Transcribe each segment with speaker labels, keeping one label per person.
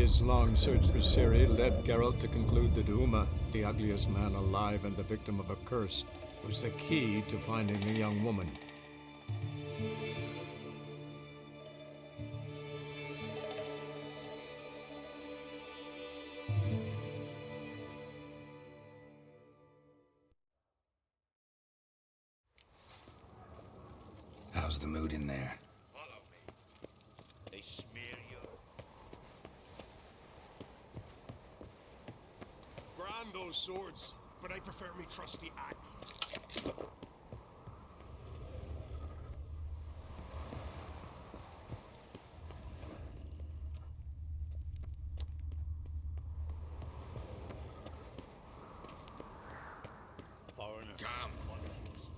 Speaker 1: His long search for Ciri led Geralt to conclude that Uma, the ugliest man alive and the victim of a curse, was the key to finding the young woman.
Speaker 2: How's the mood in there?
Speaker 3: Follow me. They smear you.
Speaker 4: Grand those swords, but I prefer me trusty axe.
Speaker 3: Foreigner.
Speaker 5: Calm.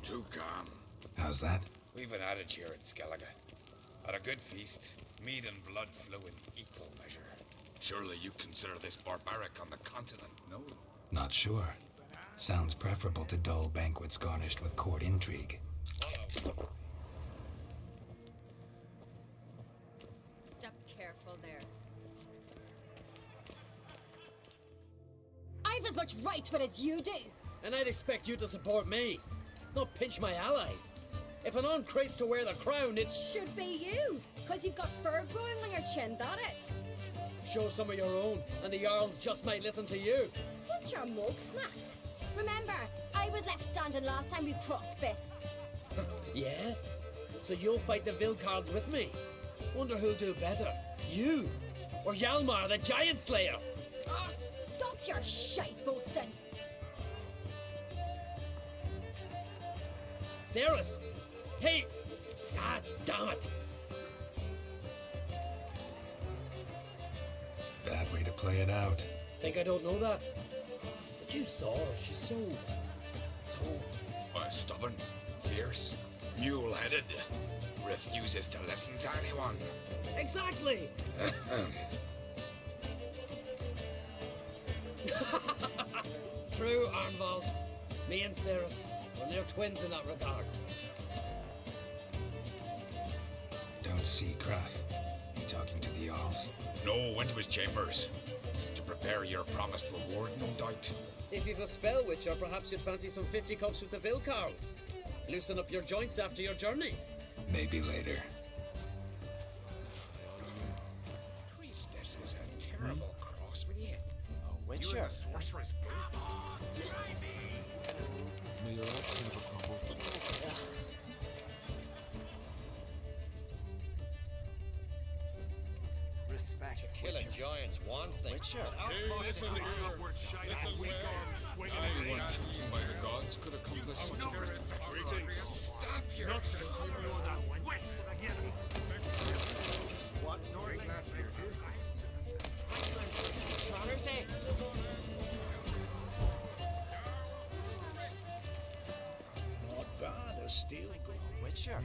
Speaker 5: Too calm.
Speaker 2: How's that?
Speaker 5: We've an adage here in Skellige. At a good feast, meat and blood flow in equal measure. Surely you consider this barbaric on the continent, no?
Speaker 2: Not sure. Sounds preferable to dull banquets garnished with court intrigue.
Speaker 5: Follow.
Speaker 6: Step careful there. I've as much right to it as you do.
Speaker 7: And I'd expect you to support me, not pinch my allies. If an on crates to wear the crown, it
Speaker 6: Should be you, because you've got fur growing on your chin, that it?
Speaker 7: show some of your own, and the Jarls just might listen to you.
Speaker 6: Want your mug smacked? Remember, I was left standing last time we crossed fists.
Speaker 7: Yeah? So you'll fight the Vilcards with me? Wonder who'll do better, you or Hjalmar the Giant Slayer?
Speaker 6: Oh, stop your shite boasting.
Speaker 7: Cerys! Hey! God damn it!
Speaker 2: Bad way to play it out.
Speaker 7: Think I don't know that? But you saw her, she's so...
Speaker 5: Stubborn, fierce, mule-headed. Refuses to listen to anyone.
Speaker 7: Exactly! True, Arnvald. Me and Cerys, we're near twins in that regard.
Speaker 2: Don't see Krach. You talking to the Jarls?
Speaker 5: No, went to his chambers. To prepare your promised reward, no doubt.
Speaker 7: If you've a spell witcher, perhaps you'd fancy some fisticuffs with the Vilcarls. Loosen up your joints after your journey.
Speaker 2: Maybe later.
Speaker 5: Priestess is a terrible cross with you.
Speaker 3: A witcher.
Speaker 5: You and the sorceress both.
Speaker 3: May your axe never crumble.
Speaker 4: Respect.
Speaker 8: To kill a giant's one thing.
Speaker 3: Witcher.
Speaker 4: Listen, upward shine and weak arms swinging in the
Speaker 5: Anyone
Speaker 4: air.
Speaker 5: chosen by your gods could accomplish such a
Speaker 4: Greetings.
Speaker 5: Stop your
Speaker 4: Nothing you're that wit. What noise last year?
Speaker 3: Not bad, a steel witcher.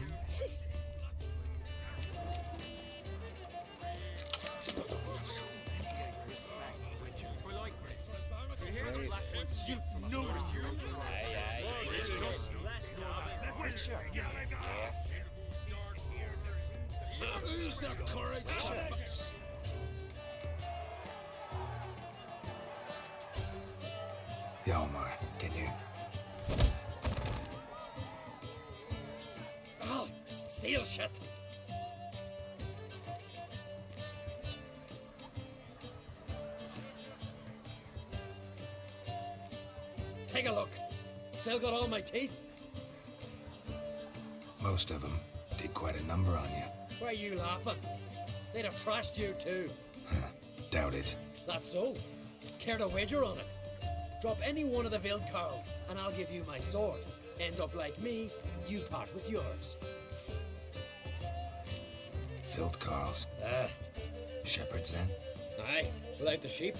Speaker 4: You've noticed you.
Speaker 5: Yes.
Speaker 3: Who's the courage?
Speaker 2: Hjalmar, can you?
Speaker 7: Oh, seal shut! Take a look. Still got all my teeth?
Speaker 2: Most of them did quite a number on you.
Speaker 7: Why are you laughing? They'd have trashed you too.
Speaker 2: Doubt it.
Speaker 7: That's so. Care to wager on it? Drop any one of the Vilcarls and I'll give you my sword. End up like me, you part with yours.
Speaker 2: Vilcarls. Shepherds then?
Speaker 7: Aye, without the sheep.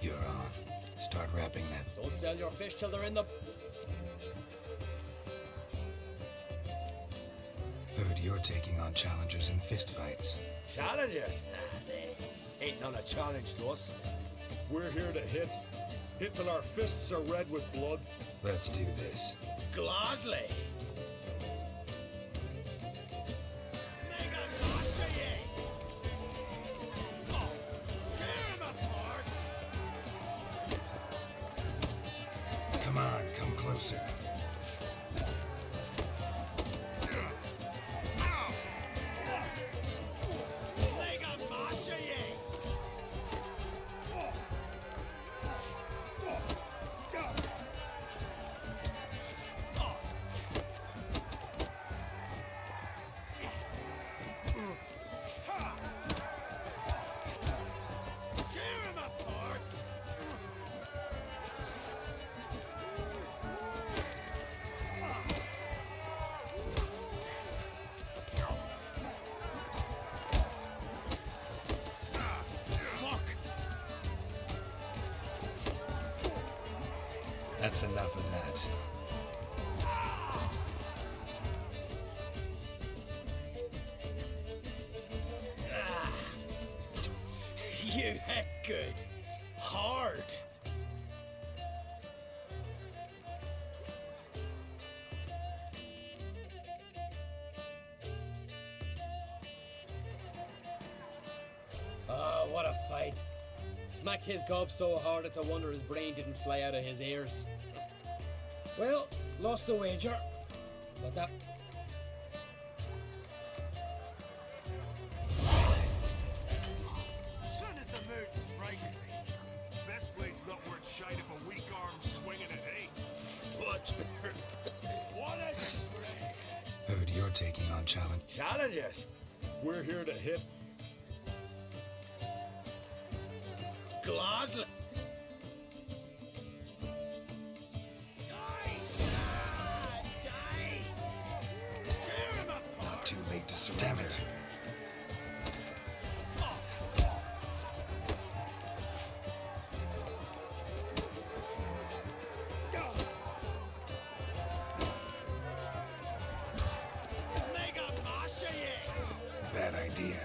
Speaker 2: You're on. Start wrapping that.
Speaker 7: Don't sell your fish till they're in the...
Speaker 2: Heard you're taking on challengers in fistfights.
Speaker 3: Challengers? Nah, they ain't none a challenge to us.
Speaker 4: We're here to hit. Hit till our fists are red with blood.
Speaker 2: Let's do this.
Speaker 3: Gladly.
Speaker 2: That's enough of that.
Speaker 7: You hit good. Hard. Oh, what a fight. Smacked his gob so hard it's a wonder his brain didn't fly out of his ears. Well, lost the wager. But that...
Speaker 4: Soon as the mood strikes me, best blade's not worth shite if a weak arm's swinging it, eh? But what a disgrace!
Speaker 2: Heard you're taking on challenge.
Speaker 3: Challengers?
Speaker 4: We're here to hit.
Speaker 7: Gladly.
Speaker 2: Not too late to surrender. Damn it. Bad idea.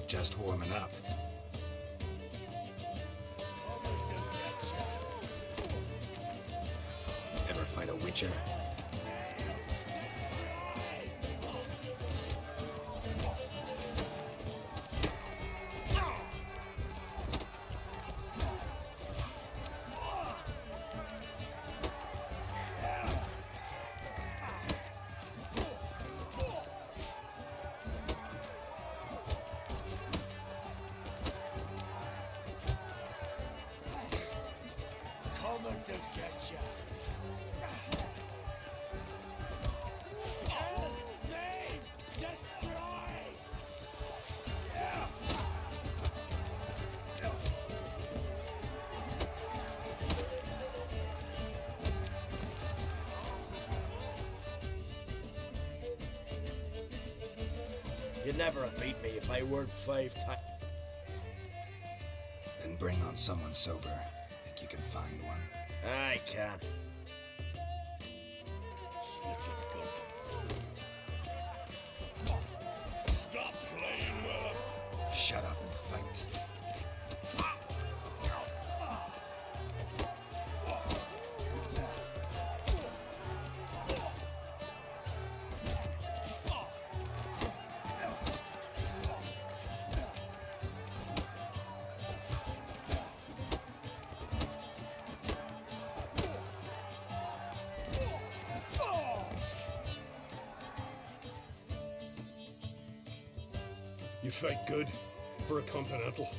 Speaker 2: Just warming up. Ever fight a witcher?
Speaker 3: Coming to get ya. Name destroy. You'd never have beat me if I weren't 5 times.
Speaker 2: Then bring on someone sober. Think you can find one?
Speaker 3: I can. Snitch of goat.
Speaker 4: Stop playing with him!
Speaker 2: Shut up and fight.
Speaker 4: You fight good for a continental.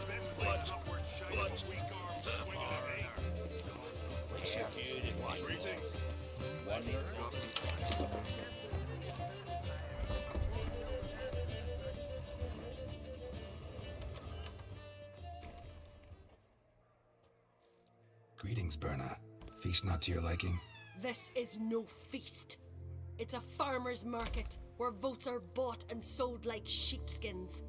Speaker 4: Best blade's not worth shite if a weak arm's swinging it, eh? Greetings.
Speaker 2: Greetings, Berna. Feast not to your liking?
Speaker 6: This is no feast. It's a farmer's market where votes are bought and sold like sheepskins.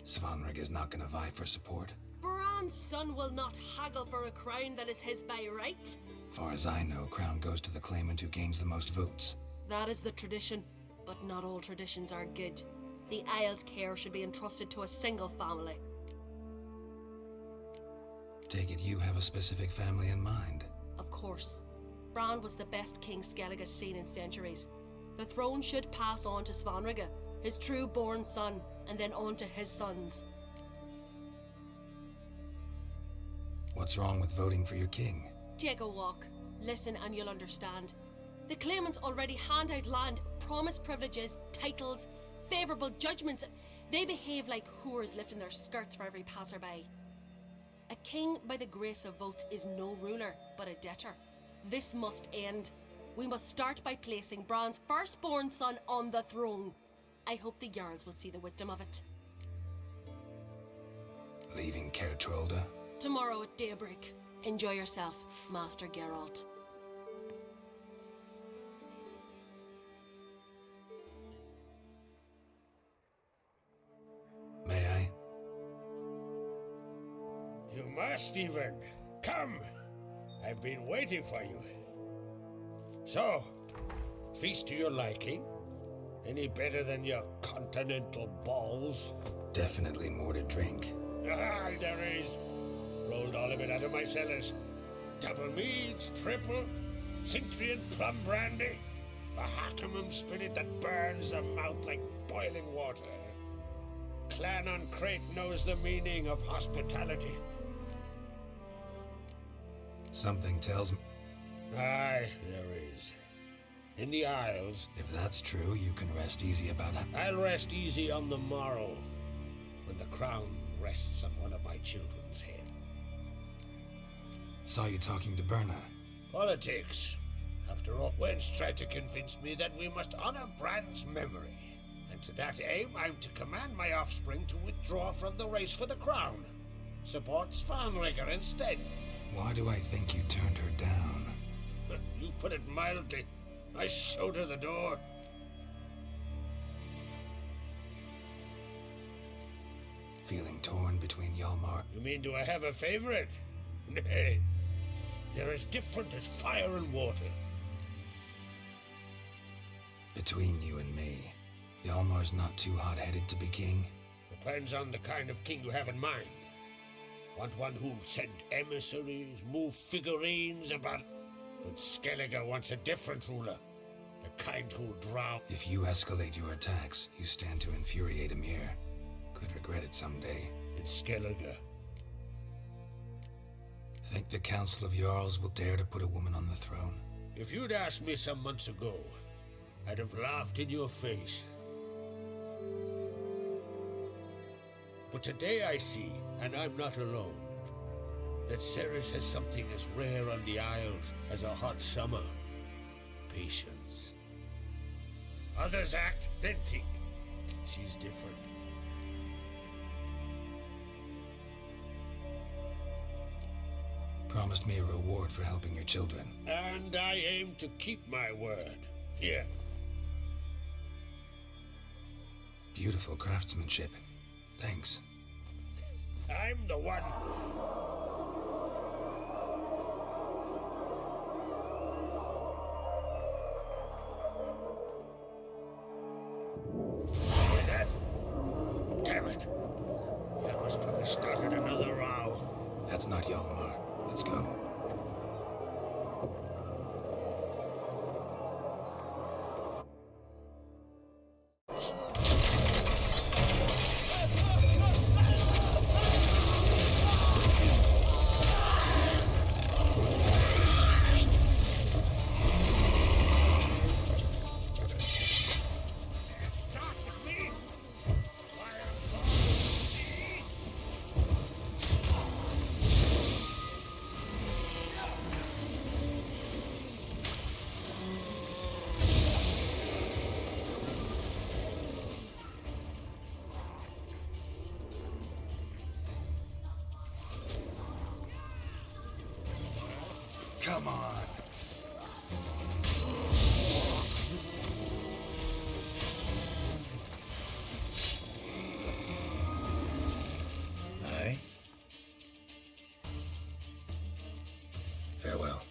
Speaker 2: Svanrig is not gonna vie for support.
Speaker 6: Bran's son will not haggle for a crown that is his by right.
Speaker 2: Far as I know, crown goes to the claimant who gains the most votes.
Speaker 6: That is the tradition, but not all traditions are good. The Isle's care should be entrusted to a single family.
Speaker 2: Take it you have a specific family in mind.
Speaker 6: Of course. Bran was the best king Skellige has seen in centuries. The throne should pass on to Svanrige, his true-born son, and then on to his sons.
Speaker 2: What's wrong with voting for your king?
Speaker 6: Take a walk. Listen and you'll understand. The claimants already hand out land, promise privileges, titles, favourable judgments. They behave like whores lifting their skirts for every passerby. A king by the grace of votes is no ruler, but a debtor. This must end. We must start by placing Bran's firstborn son on the throne. I hope the Jarls will see the wisdom of it.
Speaker 2: Leaving Caer Trolda?
Speaker 6: Tomorrow at daybreak. Enjoy yourself, Master Geralt.
Speaker 2: May I?
Speaker 4: You must, even. Come. I've been waiting for you. So, feast to your liking? Any better than your continental balls?
Speaker 2: Definitely more to drink.
Speaker 4: Aye, there is. Rolled all of it out of my cellars. Double meads, triple, Cintrian plum brandy, a Hackamum spirit that burns the mouth like boiling water. Clan on Crate knows the meaning of hospitality.
Speaker 2: Something tells me...
Speaker 4: Aye, there is. In the Isles...
Speaker 2: If that's true, you can rest easy about it.
Speaker 4: I'll rest easy on the morrow, when the crown rests on one of my children's head.
Speaker 2: Saw you talking to Berna.
Speaker 4: Politics. After all, Wench tried to convince me that we must honor Bran's memory. And to that aim, I'm to command my offspring to withdraw from the race for the crown. Support Svanrigger instead.
Speaker 2: Why do I think you turned her down?
Speaker 4: You put it mildly. I showed her the door.
Speaker 2: Feeling torn between Hjalmar...
Speaker 4: You mean, do I have a favorite? Nay. They're as different as fire and water.
Speaker 2: Between you and me, Hjalmar's not too hot-headed to be king.
Speaker 4: Depends on the kind of king you have in mind. Want one who'll send emissaries, move figurines about... But Skellige wants a different ruler. The kind who'll drown...
Speaker 2: If you escalate your attacks, you stand to infuriate Emir. Could regret it someday.
Speaker 4: It's Skellige.
Speaker 2: Think the Council of Jarls will dare to put a woman on the throne?
Speaker 4: If you'd asked me some months ago, I'd have laughed in your face. But today I see, and I'm not alone, that Ceres has something as rare on the Isles as a hot summer. Patience. Others act, then think. She's different.
Speaker 2: Promised me a reward for helping your children.
Speaker 4: And I aim to keep my word. Here.
Speaker 2: Beautiful craftsmanship. Thanks.
Speaker 4: I'm the one. Hear that? Damn it. That must probably started another row.
Speaker 2: That's not Hjalmar. Let's go. Come on.
Speaker 4: Aye?
Speaker 2: Farewell.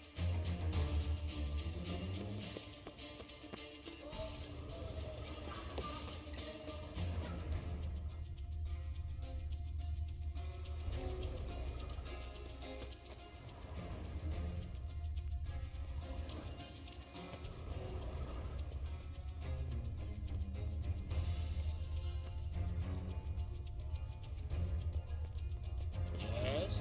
Speaker 4: Yes?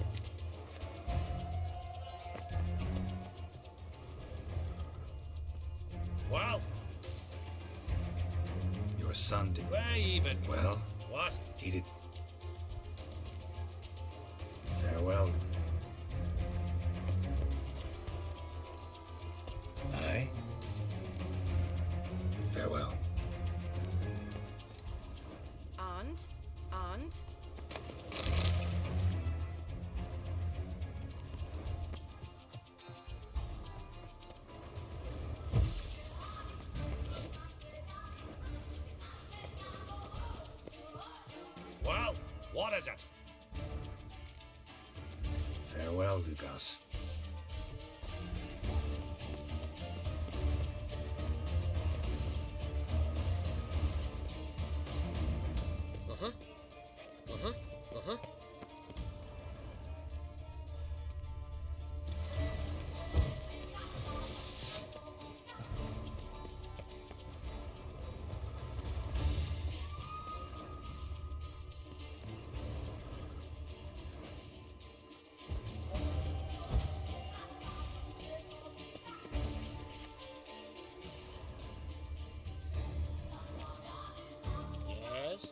Speaker 2: son did.
Speaker 4: Why even?
Speaker 2: Well,
Speaker 4: What?
Speaker 2: he did. Farewell. Aye. Farewell.
Speaker 6: And?
Speaker 4: Well, what is it?
Speaker 2: Farewell, Lugas.
Speaker 4: Yes?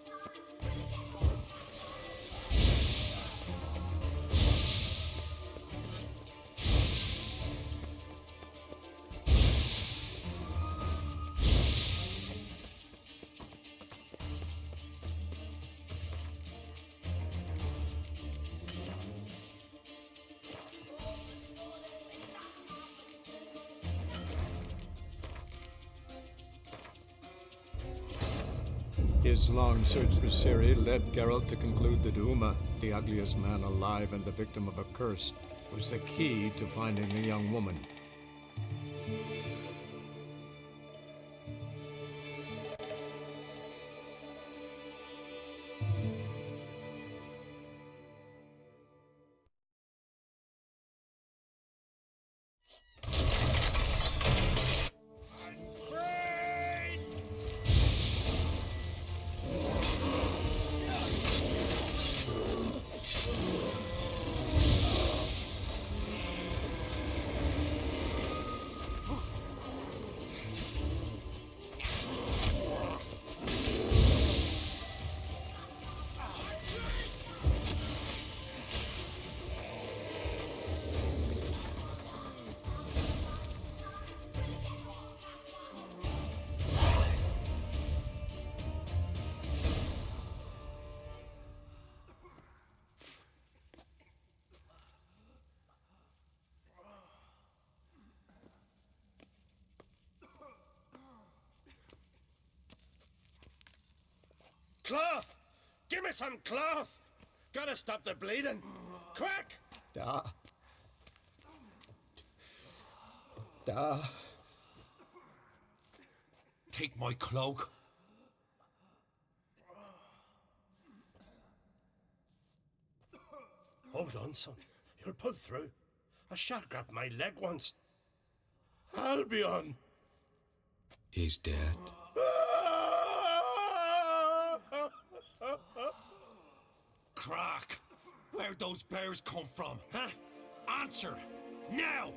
Speaker 1: His long search for Ciri led Geralt to conclude that Uma, the ugliest man alive and the victim of a curse, was the key to finding the young woman.
Speaker 4: Cloth! Give me some cloth! Gotta stop the bleeding! Quick!
Speaker 1: Da. Da.
Speaker 2: Take my cloak.
Speaker 4: Hold on, son. You'll pull through. A shark grabbed my leg once. Albion!
Speaker 2: He's dead.
Speaker 3: Crack! Where'd those bears come from, huh? Answer! Now!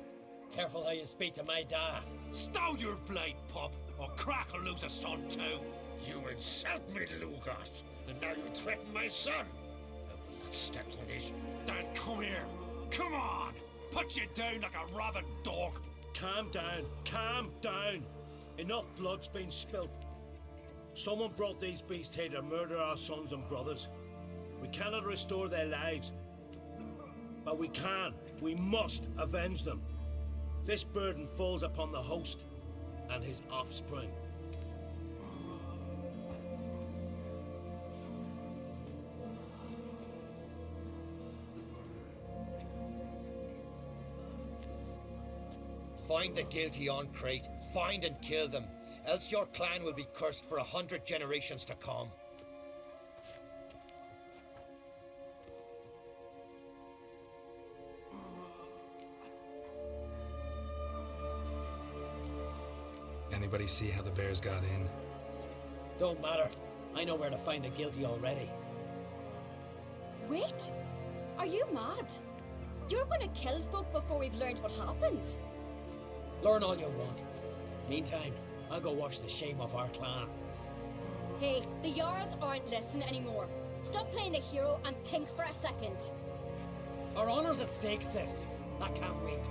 Speaker 7: Careful how you speak to my da.
Speaker 3: Stow your blade, pup, or Crack will lose a son too!
Speaker 4: You insult me, Lugas, and now you threaten my son. I will not step on this.
Speaker 3: Then come here! Come on! Put you down like a rabid dog!
Speaker 9: Calm down, calm down. Enough blood's been spilt. Someone brought these beasts here to murder our sons and brothers. We cannot restore their lives. But we must avenge them. This burden falls upon the host and his offspring.
Speaker 8: Find the guilty on Crate, find and kill them, else your clan will be cursed for 100 generations to come.
Speaker 2: Anybody see how the bears got in?
Speaker 7: Don't matter. I know where to find the guilty already.
Speaker 10: Wait! Are you mad? You're gonna kill folk before we've learned what happened.
Speaker 7: Learn all you want. Meantime, I'll go wash the shame off our clan.
Speaker 10: Hey, the Jarls aren't listening anymore. Stop playing the hero and think for a second.
Speaker 7: Our honor's at stake, sis. I can't wait.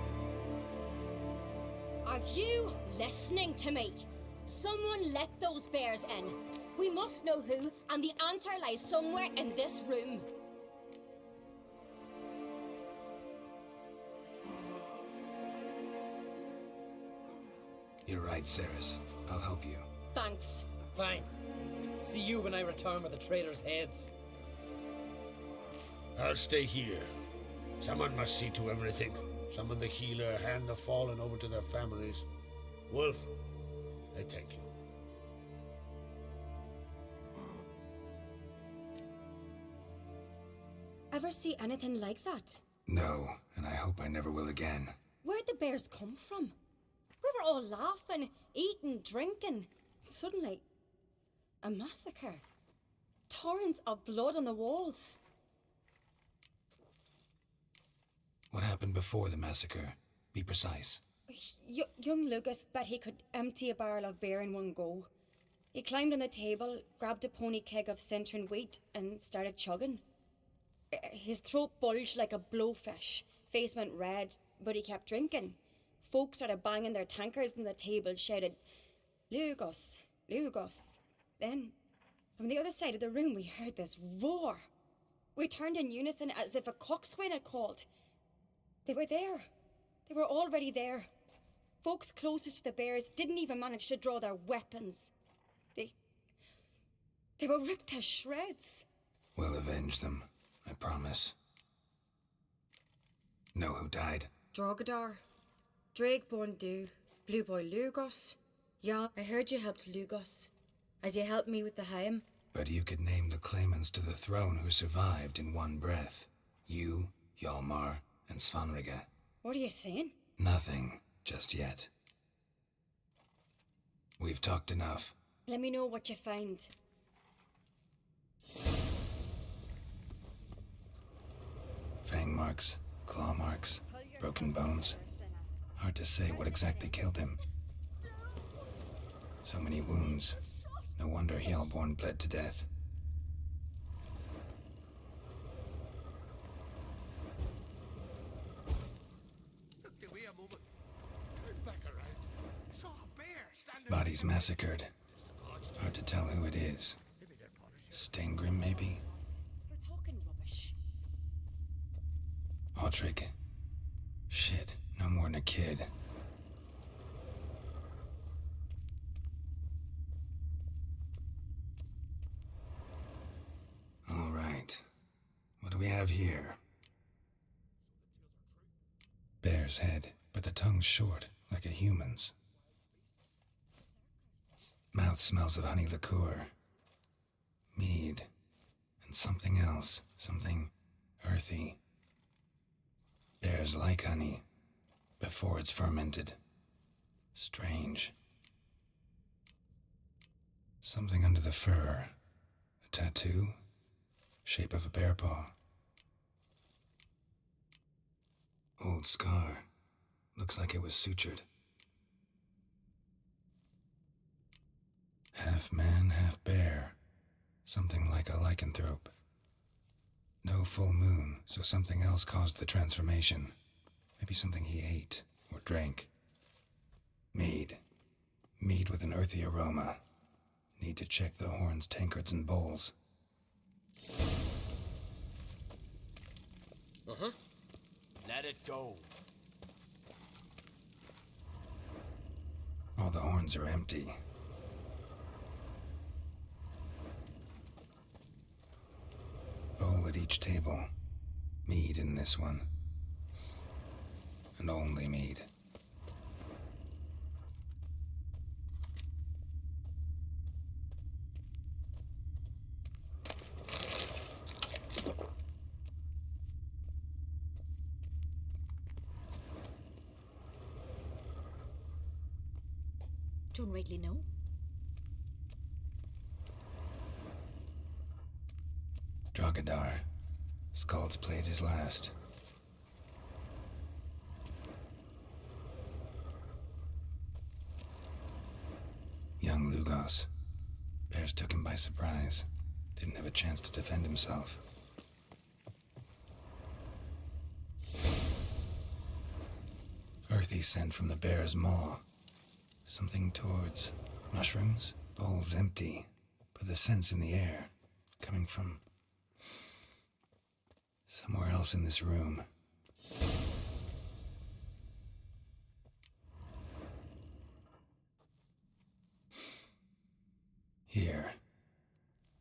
Speaker 10: Are you listening to me? Someone let those bears in. We must know who, and the answer lies somewhere in this room.
Speaker 2: You're right, Ceres. I'll help you.
Speaker 10: Thanks.
Speaker 7: Fine. See you when I return with the traitors' heads.
Speaker 4: I'll stay here. Someone must see to everything. Summon the healer, hand the fallen over to their families. Wolf, I thank you.
Speaker 10: Ever see anything like that?
Speaker 2: No, and I hope I never will again.
Speaker 10: Where'd the bears come from? We were all laughing, eating, drinking. Suddenly, a massacre. Torrents of blood on the walls.
Speaker 2: What happened before the massacre? Be precise.
Speaker 10: Young Lucas bet he could empty a barrel of beer in one go. He climbed on the table, grabbed a pony keg of centering wheat, and started chugging. His throat bulged like a blowfish. Face went red, but he kept drinking. Folks started banging their tankards on the table, shouted, "Lugos, Lugos." Then, from the other side of the room, we heard this roar. We turned in unison as if a coxswain had called. They were there. They were already there. Folks closest to the bears didn't even manage to draw their weapons. They were ripped to shreds.
Speaker 2: We'll avenge them, I promise. Know who died?
Speaker 10: Drogadar, Drakeborn Du, Blue Boy Lugos. Yeah, I heard you helped Lugos, as you helped me with the Haim.
Speaker 2: But you could name the claimants to the throne who survived in one breath. You, Hjalmar, and Svanrige.
Speaker 10: What are you saying?
Speaker 2: Nothing, just yet. We've talked enough.
Speaker 10: Let me know what you find.
Speaker 2: Fang marks, claw marks, broken bones. Hard to say what exactly killed him. So many wounds. No wonder Hjalborn bled to death. Bodies massacred. Hard to tell who it is. Steingrim, maybe?
Speaker 10: You're talking rubbish.
Speaker 2: Autrig. Shit, no more than a kid. All right. What do we have here? Bear's head, but the tongue's short, like a human's. Mouth smells of honey liqueur. Mead. And something else. Something earthy. Bears like honey. Before it's fermented. Strange. Something under the fur. A tattoo? Shape of a bear paw. Old scar. Looks like it was sutured. Half man, half bear. Something like a lycanthrope. No full moon, so something else caused the transformation. Maybe something he ate or drank. Mead. Mead with an earthy aroma. Need to check the horns, tankards, and bowls.
Speaker 8: Uh-huh. Let it go.
Speaker 2: All the horns are empty. Bowl at each table. Mead in this one. And only mead.
Speaker 10: Don't rightly know.
Speaker 2: Drogadar. Skald's played his last. Young Lugos. Bears took him by surprise. Didn't have a chance to defend himself. Earthy scent from the bear's maw. Something towards mushrooms. Bowls empty, but the scent's in the air. Coming from somewhere else in this room. Here.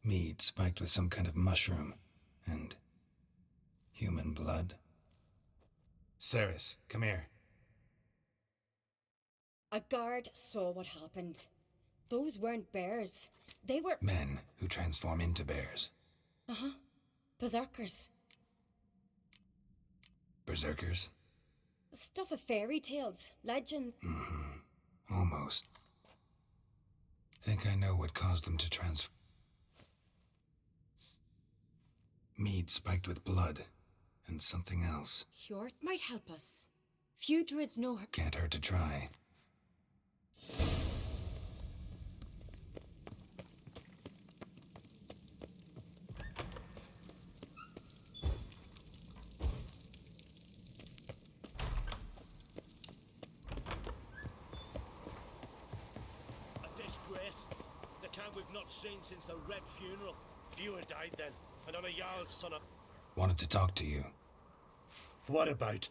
Speaker 2: Mead spiked with some kind of mushroom. And human blood. Ceres, come here.
Speaker 10: A guard saw what happened. Those weren't bears. They were...
Speaker 2: Men who transform into bears.
Speaker 10: Uh-huh. Berserkers.
Speaker 2: Berserkers?
Speaker 10: Stuff of fairy tales, legend.
Speaker 2: Mm-hmm. Almost. Think I know what caused them to Mead spiked with blood. And something else.
Speaker 10: Hjort might help us. Few druids know her.
Speaker 2: Can't hurt to try.
Speaker 9: A disgrace. The kind we've not seen since the Red Funeral.
Speaker 4: Few had died then, and on a Jarl's son of...
Speaker 2: Wanted to talk to you.
Speaker 4: What about?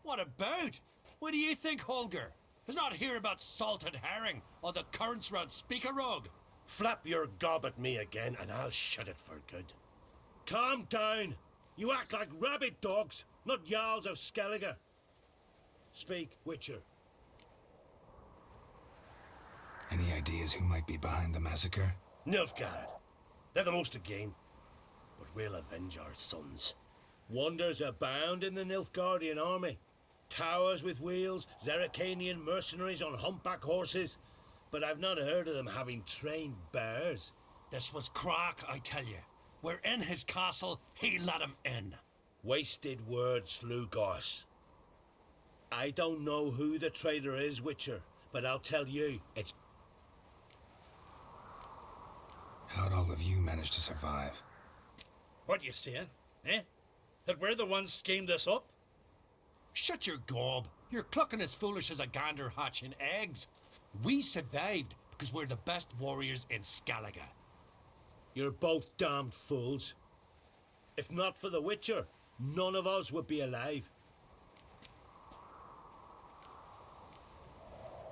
Speaker 3: What about? What do you think, Holger? Is not hear about salted herring or the currents round Speakerog?
Speaker 4: Flap your gob at me again, and I'll shut it for good.
Speaker 9: Calm down. You act like rabid dogs, not Jarls of Skellige. Speak, Witcher.
Speaker 2: Any ideas who might be behind the massacre?
Speaker 4: Nilfgaard. They're the most to gain. But we'll avenge our sons.
Speaker 9: Wonders abound in the Nilfgaardian army. Towers with wheels, Zerrikanian mercenaries on humpback horses. But I've not heard of them having trained bears.
Speaker 3: This was crack, I tell you. We're in his castle, he let him in.
Speaker 9: Wasted words, Slugos. I don't know who the traitor is, Witcher, but I'll tell you, it's...
Speaker 2: How'd all of you manage to survive?
Speaker 11: What you saying, eh? That we're the ones schemed this up?
Speaker 3: Shut your gob. You're clucking as foolish as a gander hatching eggs. We survived because we're the best warriors in Skellige.
Speaker 9: You're both damned fools. If not for the Witcher, none of us would be alive.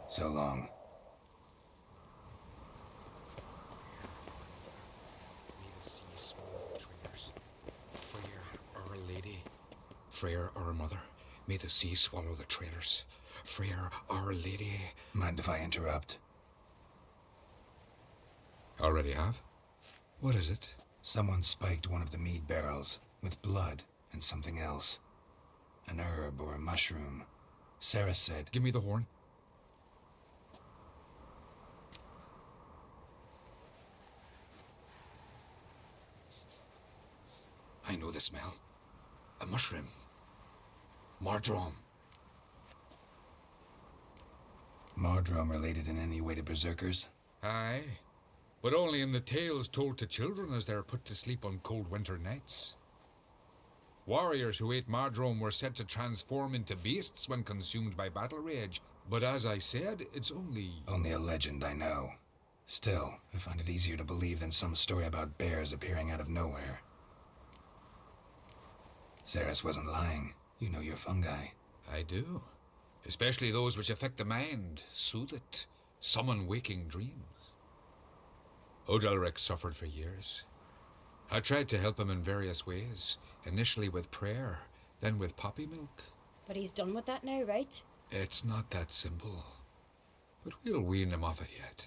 Speaker 2: So long.
Speaker 5: May the sea swallow the traitors. Freyr, our lady. Freyr, our mother. May the sea swallow the traitors. Freyr, our lady.
Speaker 2: Mind if I interrupt?
Speaker 5: Already have? What is it?
Speaker 2: Someone spiked one of the mead barrels with blood and something else. An herb or a mushroom. Sarah said...
Speaker 5: Give me the horn. I know the smell. A mushroom. Mardrome.
Speaker 2: Mardrome related in any way to berserkers?
Speaker 5: Aye, but only in the tales told to children as they're put to sleep on cold winter nights. Warriors who ate Mardrome were said to transform into beasts when consumed by battle rage, but as I said, it's only...
Speaker 2: Only a legend, I know. Still, I find it easier to believe than some story about bears appearing out of nowhere. Ceres wasn't lying. You know your fungi.
Speaker 5: I do. Especially those which affect the mind, soothe it, summon waking dreams. Odalric suffered for years. I tried to help him in various ways, initially with prayer, then with poppy milk.
Speaker 10: But he's done with that now, right?
Speaker 5: It's not that simple, but we'll wean him off it yet.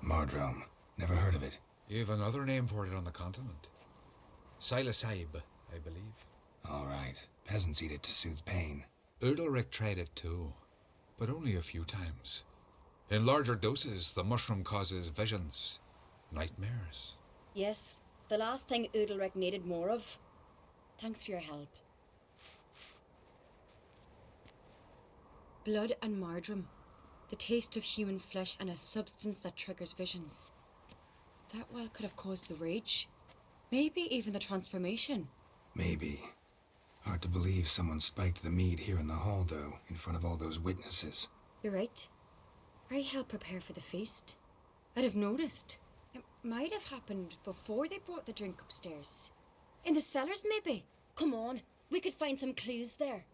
Speaker 2: Mardrome. Never heard of it.
Speaker 5: You have another name for it on the continent. Silasaib, I believe.
Speaker 2: All right. Peasants eat it to soothe pain.
Speaker 5: Udalric tried it too, but only a few times. In larger doses, the mushroom causes visions, nightmares.
Speaker 10: Yes, the last thing Udalric needed more of. Thanks for your help. Blood and Mardrome. The taste of human flesh and a substance that triggers visions. That well could have caused the rage. Maybe even the transformation.
Speaker 2: Maybe. Hard to believe someone spiked the mead here in the hall, though, in front of all those witnesses.
Speaker 10: You're right. I helped prepare for the feast. I'd have noticed. It might have happened before they brought the drink upstairs. In the cellars, maybe? Come on, we could find some clues there.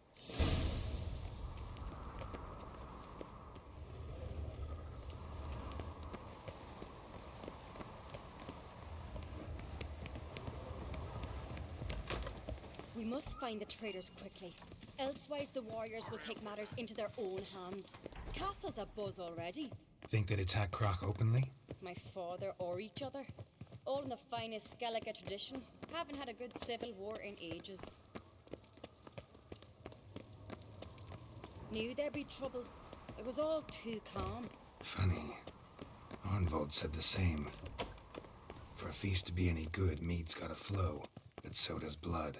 Speaker 10: We must find the traitors quickly. Elsewise, the warriors will take matters into their own hands. Castle's a buzz already.
Speaker 2: Think they'd attack Croc openly?
Speaker 10: My father or each other. All in the finest Skellige tradition. Haven't had a good civil war in ages. Knew there'd be trouble. It was all too calm.
Speaker 2: Funny. Arnvold said the same. For a feast to be any good, mead's gotta flow, but so does blood.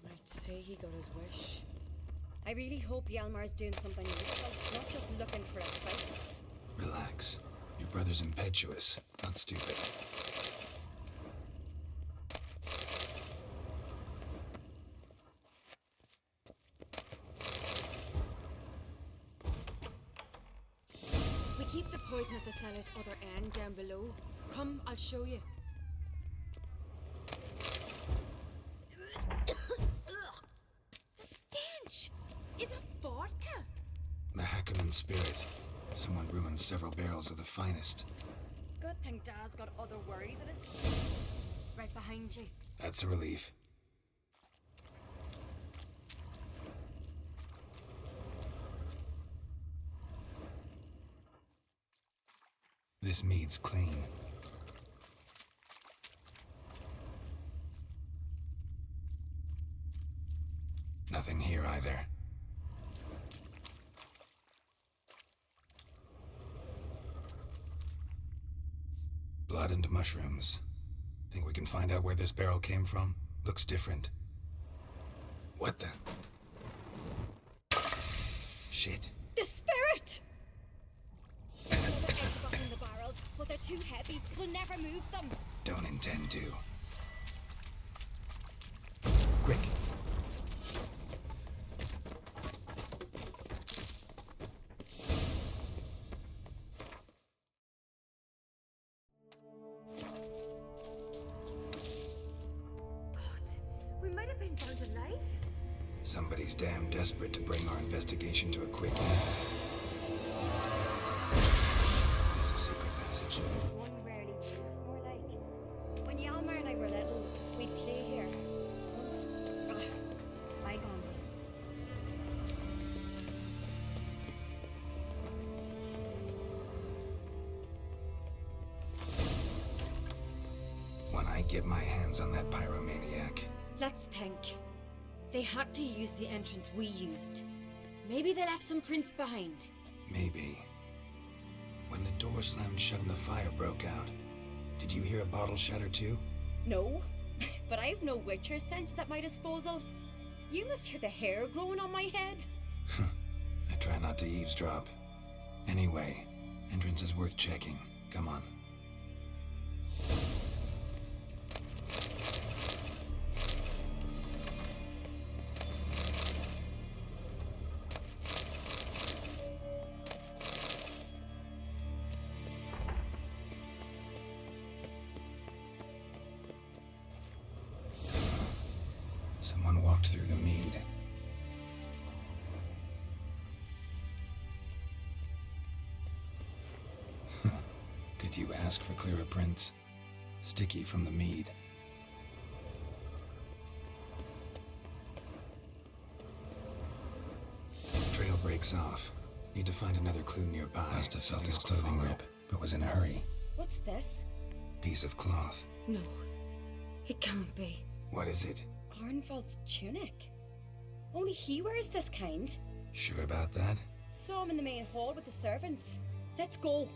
Speaker 10: I'd say he got his wish. I really hope Hjalmar's doing something useful, not just looking for a fight.
Speaker 2: Relax. Your brother's impetuous, not stupid.
Speaker 10: We keep the poison at the cellar's other end down below. Come, I'll show you. The stench! Is that vodka?
Speaker 2: Mahakaman spirit. Someone ruined several barrels of the finest.
Speaker 10: Good thing Dad's got other worries in his... Right behind you.
Speaker 2: That's a relief. This mead's clean. Nothing here either. Blood and mushrooms. Think we can find out where this barrel came from? Looks different. What the? Shit.
Speaker 10: The spirit! Another egg got in the barrels, but they're too heavy. We'll never move them.
Speaker 2: Don't intend to. Quick.
Speaker 10: We might have been burned alive.
Speaker 2: Somebody's damn desperate to bring our investigation to a quick end. There's a secret passage.
Speaker 10: One rarely used, more like. When Hjalmar and I were little, we'd play here. Once... bygone days.
Speaker 2: When I get my hands on that pyromaniac.
Speaker 10: Let's think. They had to use the entrance we used. Maybe they left some prints behind.
Speaker 2: Maybe. When the door slammed shut and the fire broke out, did you hear a bottle shatter too?
Speaker 10: No, but I've no Witcher sense at my disposal. You must hear the hair growing on my head.
Speaker 2: I try not to eavesdrop. Anyway, entrance is worth checking. Come on. Someone walked through the mead. Could you ask for clearer prints? Sticky from the mead. Trail breaks off. Need to find another clue nearby. Must have felt his clothing rip, but was in a hurry.
Speaker 10: What's this?
Speaker 2: Piece of cloth.
Speaker 10: No, it can't be.
Speaker 2: What is it?
Speaker 10: Arnvold's tunic. Only he wears this kind.
Speaker 2: Sure about that?
Speaker 10: Saw him in the main hall with the servants. Let's go.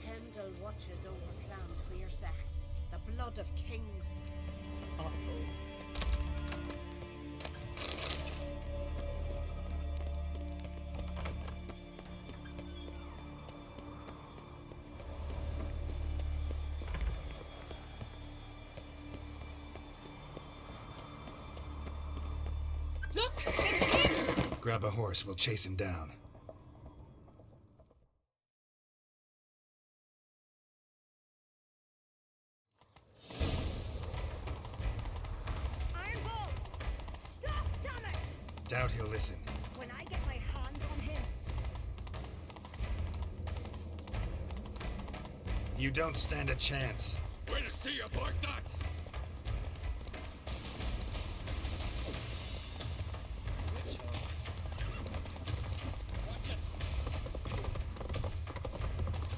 Speaker 12: Heimdall watches over Cuirsech, the blood of kings.
Speaker 6: Look! It's him!
Speaker 2: Grab a horse, we'll chase him down.
Speaker 13: Ironbolt! Stop, damn it!
Speaker 2: Doubt he'll listen.
Speaker 13: When I get my hands on him.
Speaker 2: You don't stand a chance.
Speaker 4: Way to see you, boy nuts!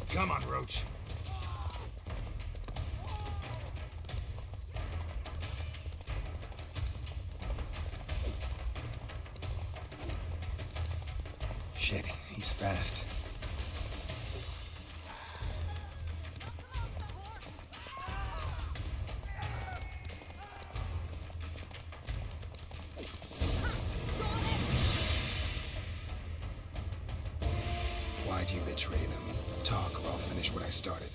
Speaker 2: Come on, Roach. Shit, he's fast. Why'd you betray them? Talk or I'll finish what I started.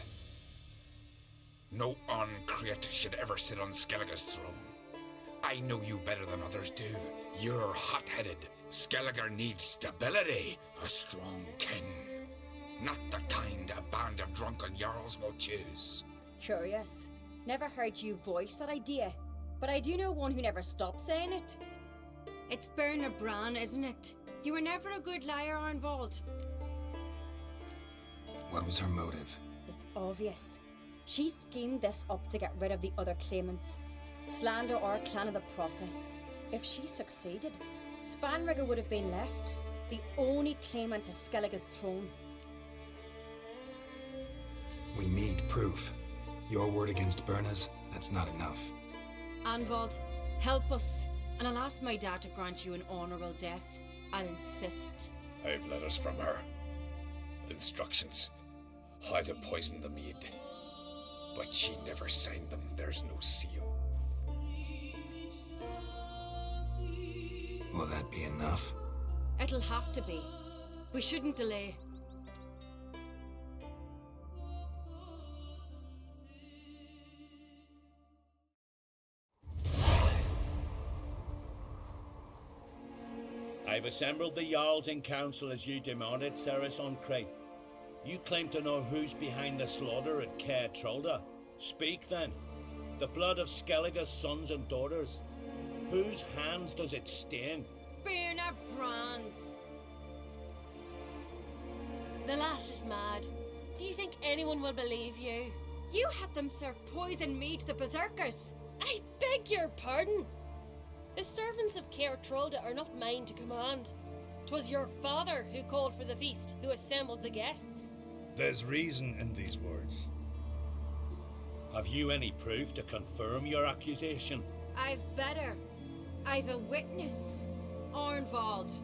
Speaker 5: No Ancrete should ever sit on Skellige's throne. I know you better than others do. You're hot-headed. Skellige needs stability. A strong king. Not the kind a band of drunken jarls will choose.
Speaker 10: Curious. Never heard you voice that idea. But I do know one who never stops saying it. It's Berna Bran, isn't it? You were never a good liar, Arnvald.
Speaker 2: What was her motive?
Speaker 10: It's obvious. She schemed this up to get rid of the other claimants. Slander our clan in the process. If she succeeded, Svanrigger would have been left, the only claimant to Skellige's throne.
Speaker 2: We need proof. Your word against Berna's, that's not enough.
Speaker 10: Anvald, help us, and I'll ask my dad to grant you an honourable death. I'll insist.
Speaker 4: I've letters from her. Instructions. How to poison the mead. But she never signed them. There's no seal.
Speaker 2: Will that be enough?
Speaker 10: It'll have to be. We shouldn't delay.
Speaker 9: I've assembled the Jarls in council as you demanded, Ceres Ancrete. You claim to know who's behind the slaughter at Caer Trolda. Speak then. The blood of Skellige's sons and daughters. Whose hands does it stain?
Speaker 10: Berna Bran's.
Speaker 6: The lass is mad. Do you think anyone will believe you?
Speaker 10: You had them serve poison mead to the berserkers.
Speaker 6: I beg your pardon. The servants of Caer Trolda are not mine to command. 'Twas your father who called for the feast, who assembled the guests.
Speaker 11: There's reason in these words.
Speaker 9: Have you any proof to confirm your accusation?
Speaker 10: I've better. I've a witness. Arnvald.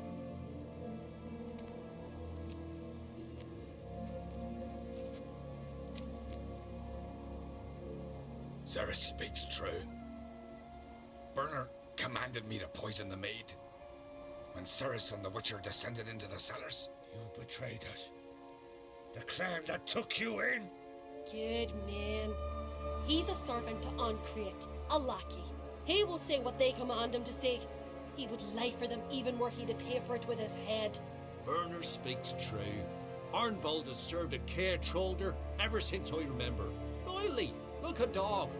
Speaker 5: Ceres speaks true. Berner commanded me to poison the maid. When Ceres and the Witcher descended into the cellars.
Speaker 4: You betrayed us. The clan that took you in.
Speaker 6: Good man. He's a servant to Ancrete, a lackey. He will say what they command him to say. He would lie for them even were he to pay for it with his head.
Speaker 3: Berner speaks true. Arnvald has served at Caer Trolder ever since I remember. Loyally, like a dog.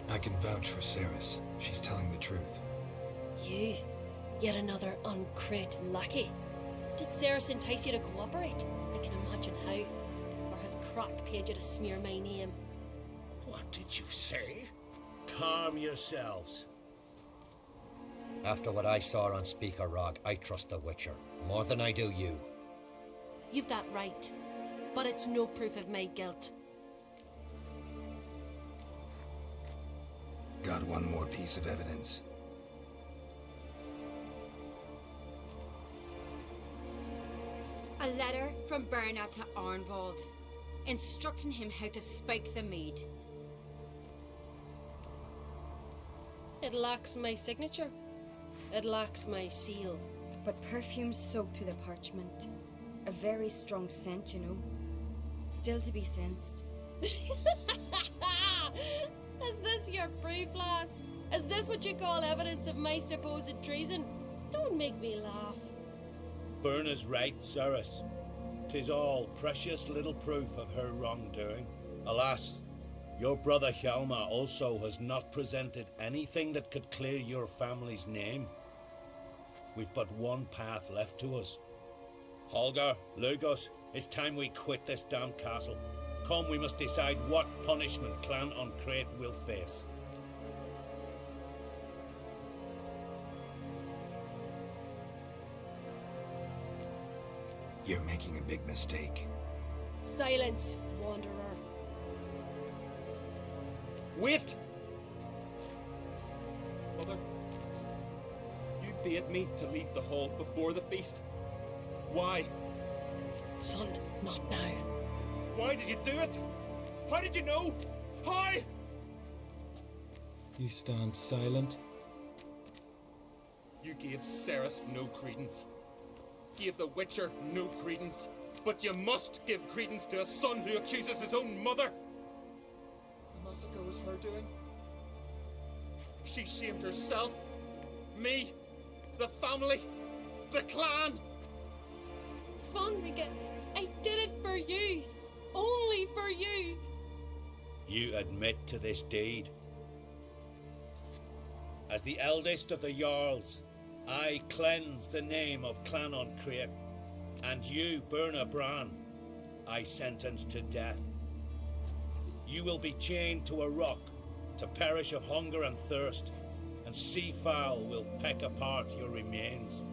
Speaker 2: I can vouch for Ceres. She's telling the truth.
Speaker 6: You, yet another Ancrete lackey. Did Ceres entice you to cooperate? I can imagine how. Or has Crack paid you to smear my name?
Speaker 4: What did you say?
Speaker 9: Calm yourselves.
Speaker 8: After what I saw on Speaker Rog, I trust the Witcher more than I do you.
Speaker 6: You've that right. But it's no proof of my guilt.
Speaker 2: Got one more piece of evidence.
Speaker 10: A letter from Berna to Arnvald. instructing him how to spike the mead.
Speaker 6: It lacks my signature. It lacks my seal.
Speaker 10: But perfume soaked through the parchment. A very strong scent, you know. Still to be sensed.
Speaker 6: Is this your proof, lass? Is this what you call evidence of my supposed treason? Don't make me laugh.
Speaker 9: Berna's right, Cyrus. 'Tis all precious little proof of her wrongdoing. Alas, your brother Hjalmar also has not presented anything that could clear your family's name. We've but one path left to us. Holger, Lugos, it's time we quit this damn castle. Come, we must decide what punishment Clan on Crete will face.
Speaker 2: You're making a big mistake.
Speaker 6: Silence, wanderer.
Speaker 14: Wait! Mother, you bade me to leave the hall before the feast. Why?
Speaker 6: Son, not now.
Speaker 14: Why did you do it? How did you know? How?
Speaker 15: You stand silent.
Speaker 14: You gave Ceres no credence. Gave the Witcher no credence. But you must give credence to a son who accuses his own mother. The massacre was her doing. She shamed herself, me, the family, the clan.
Speaker 6: Svanrige, I did it for you. Only for you.
Speaker 9: You admit to this deed. As the eldest of the Jarls, I cleanse the name of Clan on Crete, and you, Berna Bran, I sentence to death. You will be chained to a rock to perish of hunger and thirst, and sea fowl will peck apart your remains.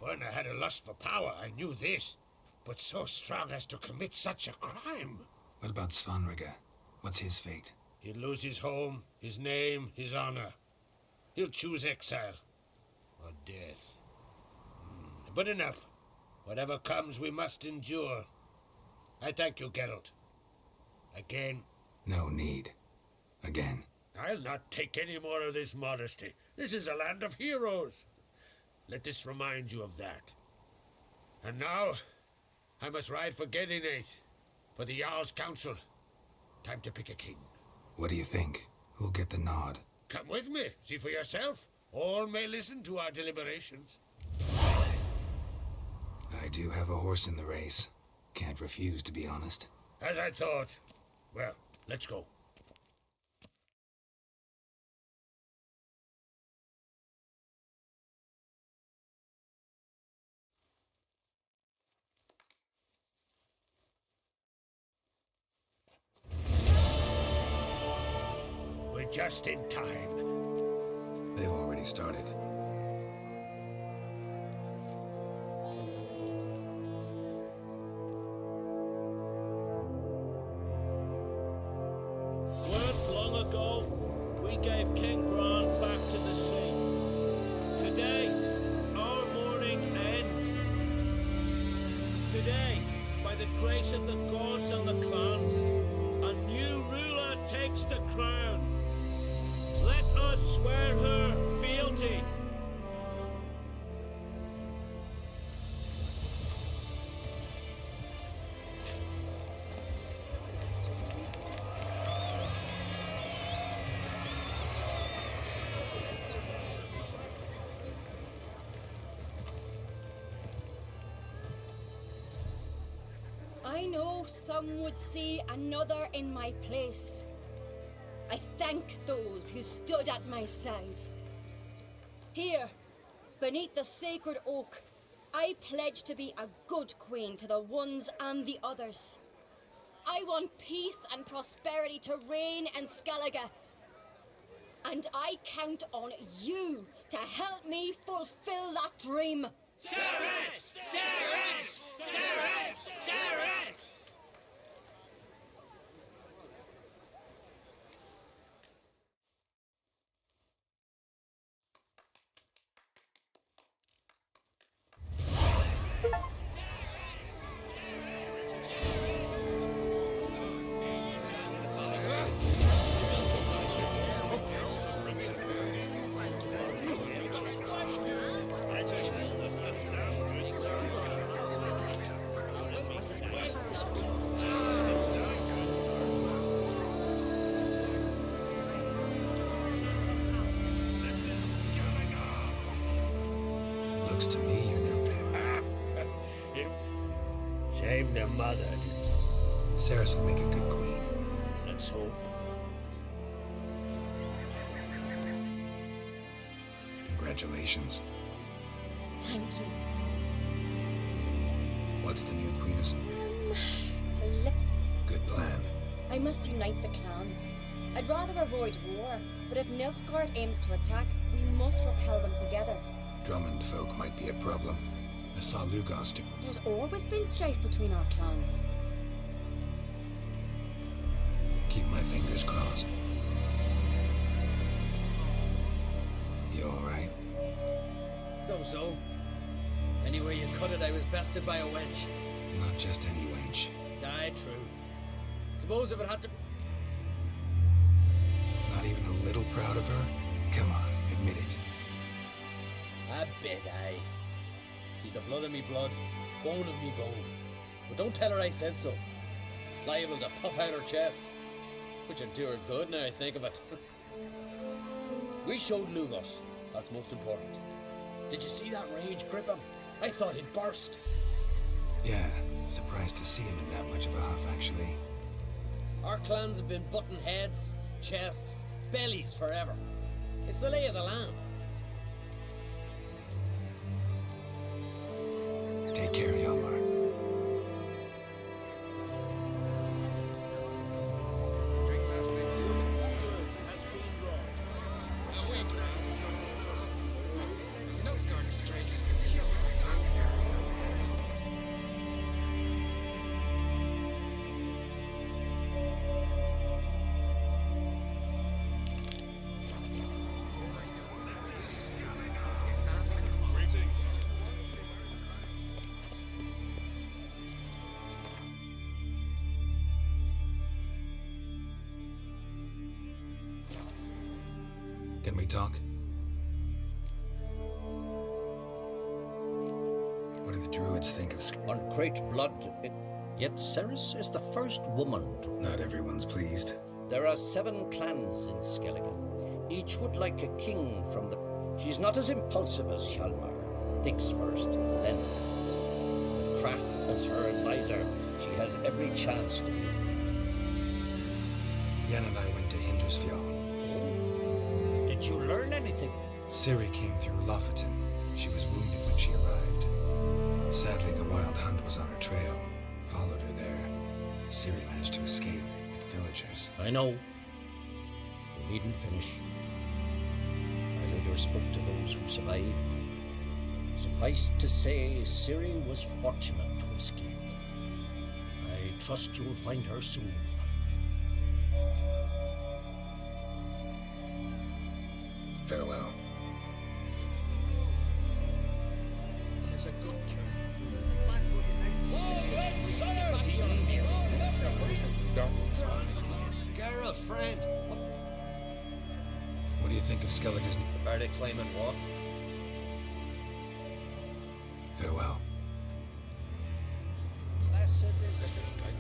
Speaker 4: Berna had a lust for power, I knew this. But so strong as to commit such a crime.
Speaker 2: What about Svanrige? What's his fate?
Speaker 4: He'll lose his home, his name, his honor. He'll choose exile. Or death. But enough. Whatever comes, we must endure. I thank you, Geralt. Again.
Speaker 2: No need. Again.
Speaker 4: I'll not take any more of this modesty. This is a land of heroes. Let this remind you of that. And now, I must ride for Gedinate, for the Jarl's Council. Time to pick a king.
Speaker 2: What do you think? Who'll get the nod?
Speaker 4: Come with me, see for yourself. All may listen to our deliberations.
Speaker 2: I do have a horse in the race. Can't refuse, to be honest.
Speaker 4: As I thought. Well, let's go. We're just in time.
Speaker 2: They've already started.
Speaker 9: Weren't long ago, we gave King Bran back to the sea. Today, our mourning ends. Today, by the grace of the gods and the clans, a new ruler takes the crown. Let us swear her fealty.
Speaker 10: I know some would see another in my place. I thank those who stood at my side. Here, beneath the sacred oak, I pledge to be a good queen to the ones and the others. I want peace and prosperity to reign in Skellige. And I count on you to help me fulfill that dream.
Speaker 7: Ceres! Ceres! Ceres! Ceres!
Speaker 2: Looks to me you're new.
Speaker 9: Shame the mother.
Speaker 2: Ceres will make a good queen.
Speaker 9: Let's hope.
Speaker 2: Congratulations.
Speaker 10: Thank you.
Speaker 2: What's the new queen of...
Speaker 10: To lip.
Speaker 2: Good plan.
Speaker 10: I must unite the clans. I'd rather avoid war, but if Nilfgaard aims to attack, we must repel them together.
Speaker 2: Drummond folk might be a problem. I saw Lugos do...
Speaker 10: There's always been strife between our clans.
Speaker 2: Keep my fingers crossed. You alright?
Speaker 7: So. Anyway you cut it, I was bested by a wench.
Speaker 2: Not just any wench.
Speaker 7: Aye, true. Suppose if it had to...
Speaker 2: Not even a little proud of her? Come on, admit it.
Speaker 7: A bit, aye. She's the blood of me blood, bone of me bone. But don't tell her I said so. Liable to puff out her chest. Which would do her good now I think of it. We showed Lugos. That's most important. Did you see that rage grip him? I thought he'd burst.
Speaker 2: Yeah, surprised to see him in that much of a huff, actually.
Speaker 7: Our clans have been butting heads, chests, bellies forever. It's the lay of the land.
Speaker 2: Take care, Yalmar.
Speaker 4: Drink last night too? Good. Has been brought. A weakness. Nilfgaard strikes. She'll stand here. Greetings.
Speaker 2: Can we talk? What do the druids think of
Speaker 15: On great blood, yet Ceres is the first woman to...
Speaker 2: Not everyone's pleased.
Speaker 15: There are 7 clans in Skellige. Each would like a king from the... She's not as impulsive as Hjalmar. Thinks first, then acts. With Crack as her advisor, she has every chance to be.
Speaker 2: Yen and I went to Hindersfjall.
Speaker 15: Did you learn anything?
Speaker 2: Ciri came through Lofoten. She was wounded when she arrived. Sadly, the Wild Hunt was on her trail. Followed her there. Ciri managed to escape with villagers.
Speaker 15: I know. You needn't finish. I later spoke to those who survived. Suffice to say, Ciri was fortunate to escape. I trust you'll find her soon.
Speaker 2: Farewell.
Speaker 11: It is a good turn.
Speaker 8: Geralt, friend.
Speaker 2: What do you think of Skellige's new...
Speaker 8: Are they claiming what?
Speaker 2: Farewell.
Speaker 15: Blessed is
Speaker 4: This is good.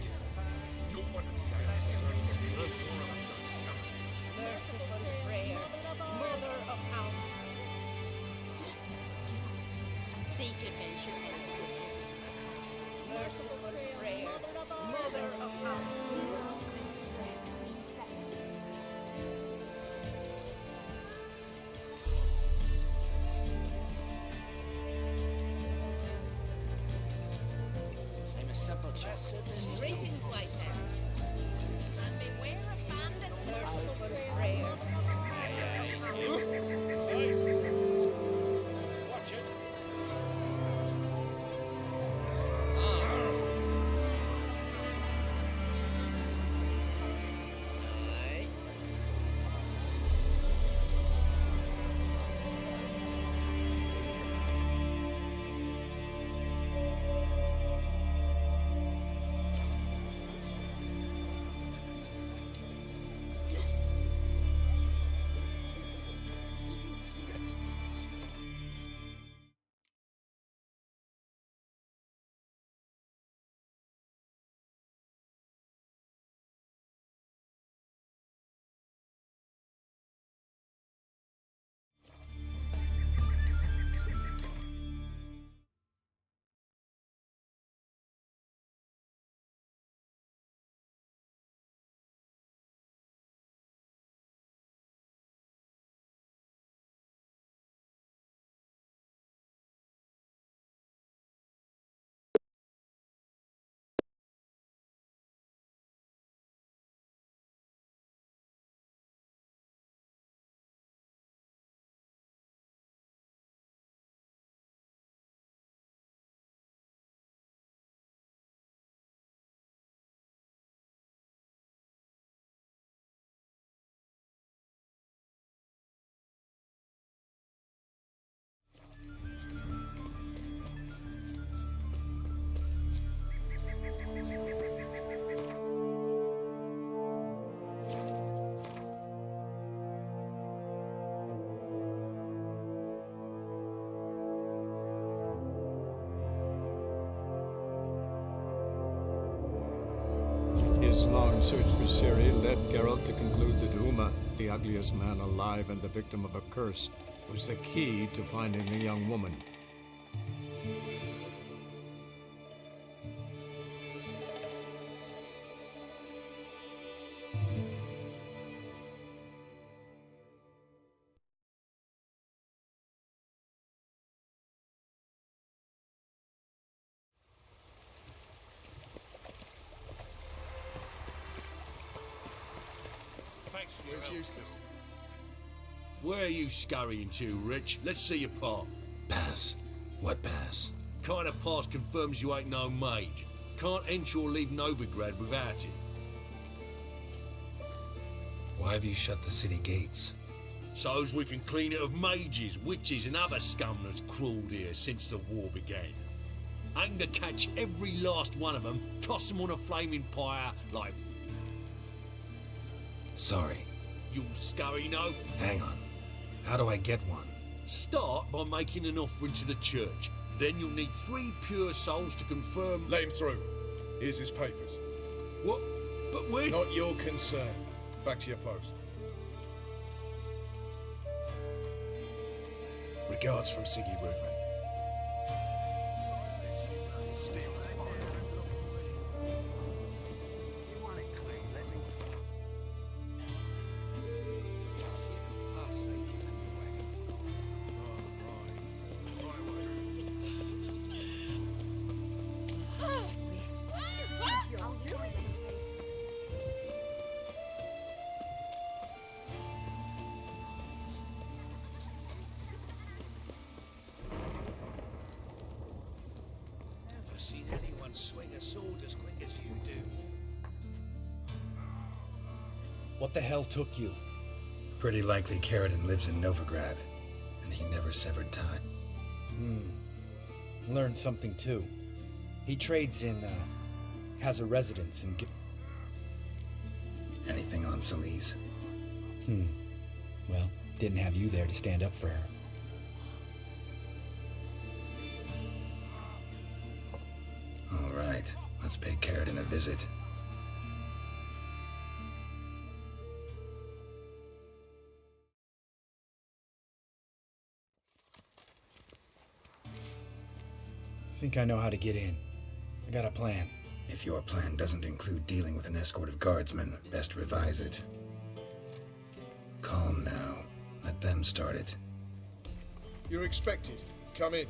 Speaker 4: No one of these islands deserves to be more of themselves.
Speaker 13: Merciful Freya, Mother of Owls.
Speaker 6: Give us peace. Seek adventure elsewhere.
Speaker 13: Merciful Freya, Mother of Owls.
Speaker 16: Stress Queen says.
Speaker 7: I'm a simple chap.
Speaker 12: Greetings, white man. And beware of bandits.
Speaker 13: Merciful Freya,
Speaker 9: Watch it.
Speaker 1: His long search for Ciri led Geralt to conclude that Uma, the ugliest man alive and the victim of a curse, was the key to finding the young woman.
Speaker 11: Where's Eustace?
Speaker 9: Where are you scurrying to, Rich? Let's see your pass.
Speaker 2: Pass? What pass?
Speaker 9: Kind of pass confirms you ain't no mage. Can't enter or leave Novigrad without it.
Speaker 2: Why have you shut the city gates?
Speaker 9: So's we can clean it of mages, witches and other scum that's crawled here since the war began. Aim to catch every last one of them, toss them on a flaming pyre like...
Speaker 2: Sorry.
Speaker 9: You scurry no.
Speaker 2: Hang on. How do I get one?
Speaker 9: Start by making an offering to the church. Then you'll need 3 pure souls to confirm...
Speaker 17: Let him through. Here's his papers.
Speaker 9: What? But where...
Speaker 17: Not your concern. Back to your post. Regards from Siggy Reuven.
Speaker 11: Seen anyone swing a sword as quick as you do.
Speaker 18: What the hell took you?
Speaker 2: Pretty likely Carradine lives in Novigrad, and he never severed time.
Speaker 18: Learned something too. He trades in, has a residence in...
Speaker 2: Anything on Celise?
Speaker 18: Well, didn't have you there to stand up for her.
Speaker 2: All right, let's pay Carradine a visit.
Speaker 18: Think I know how to get in. I got a plan.
Speaker 2: If your plan doesn't include dealing with an escort of guardsmen, best revise it. Calm now. Let them start it.
Speaker 17: You're expected. Come in.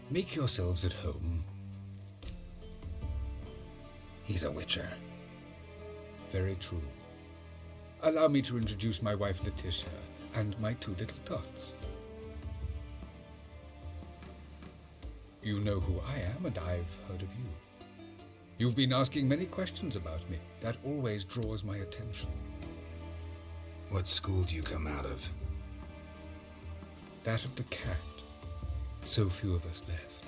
Speaker 5: Make yourselves at home.
Speaker 2: He's a witcher.
Speaker 5: Very true. Allow me to introduce my wife Letitia and my 2 little tots. You know who I am, and I've heard of you. You've been asking many questions about me. That always draws my attention.
Speaker 2: What school do you come out of?
Speaker 5: That of the cat. So few of us left.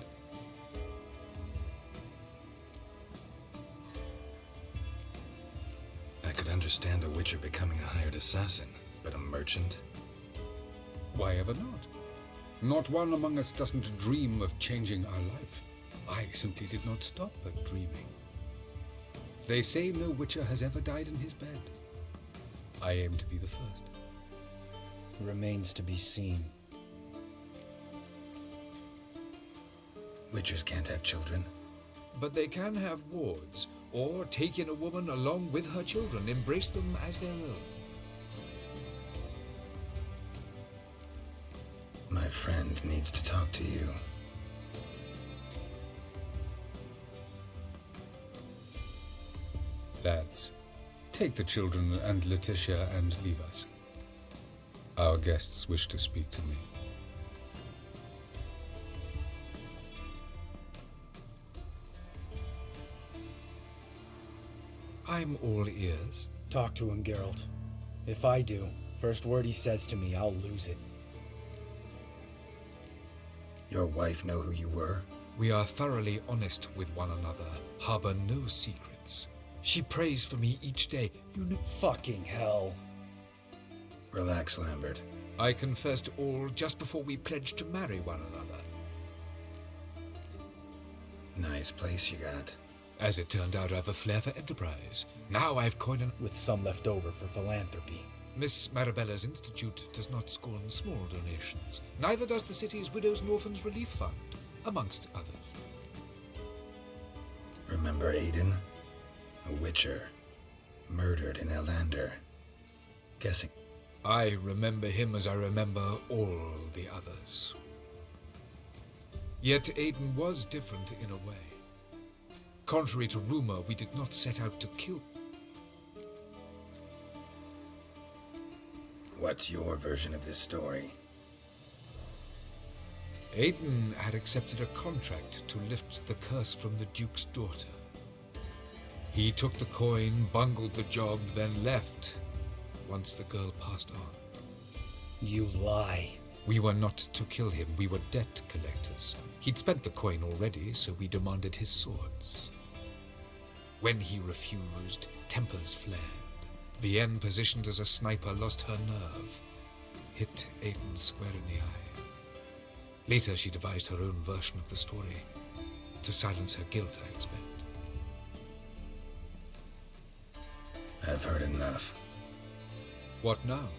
Speaker 2: I could understand a witcher becoming a hired assassin, but a merchant?
Speaker 5: Why ever not? Not one among us doesn't dream of changing our life. I simply did not stop at dreaming. They say no witcher has ever died in his bed. I aim to be the first.
Speaker 18: Remains to be seen.
Speaker 2: Witchers can't have children.
Speaker 5: But they can have wards, or take in a woman along with her children, embrace them as their own.
Speaker 2: My friend needs to talk to you.
Speaker 5: Lads, take the children and Letitia and leave us. Our guests wish to speak to me. I'm all ears.
Speaker 18: Talk to him, Geralt. If I do, first word he says to me, I'll lose it.
Speaker 2: Your wife know who you were?
Speaker 5: We are thoroughly honest with one another, harbor no secrets. She prays for me each day. You know.
Speaker 18: Fucking hell.
Speaker 2: Relax, Lambert.
Speaker 5: I confessed all just before we pledged to marry one another.
Speaker 2: Nice place you got.
Speaker 5: As it turned out, I have a flair for enterprise. Now I've coined an...
Speaker 18: With some left over for philanthropy.
Speaker 5: Miss Marabella's institute does not scorn small donations. Neither does the city's Widows and Orphans Relief Fund, amongst others.
Speaker 2: Remember Aiden? A witcher. Murdered in Elander. Guessing.
Speaker 5: I remember him as I remember all the others. Yet Aiden was different in a way. Contrary to rumor, we did not set out to kill.
Speaker 2: What's your version of this story?
Speaker 5: Aiden had accepted a contract to lift the curse from the Duke's daughter. He took the coin, bungled the job, then left once the girl passed on.
Speaker 18: You lie.
Speaker 5: We were not to kill him, we were debt collectors. He'd spent the coin already, so we demanded his swords. When he refused, tempers flared. Vienne, positioned as a sniper, lost her nerve. Hit Aiden square in the eye. Later, she devised her own version of the story. To silence her guilt, I expect.
Speaker 2: I've heard enough.
Speaker 5: What now?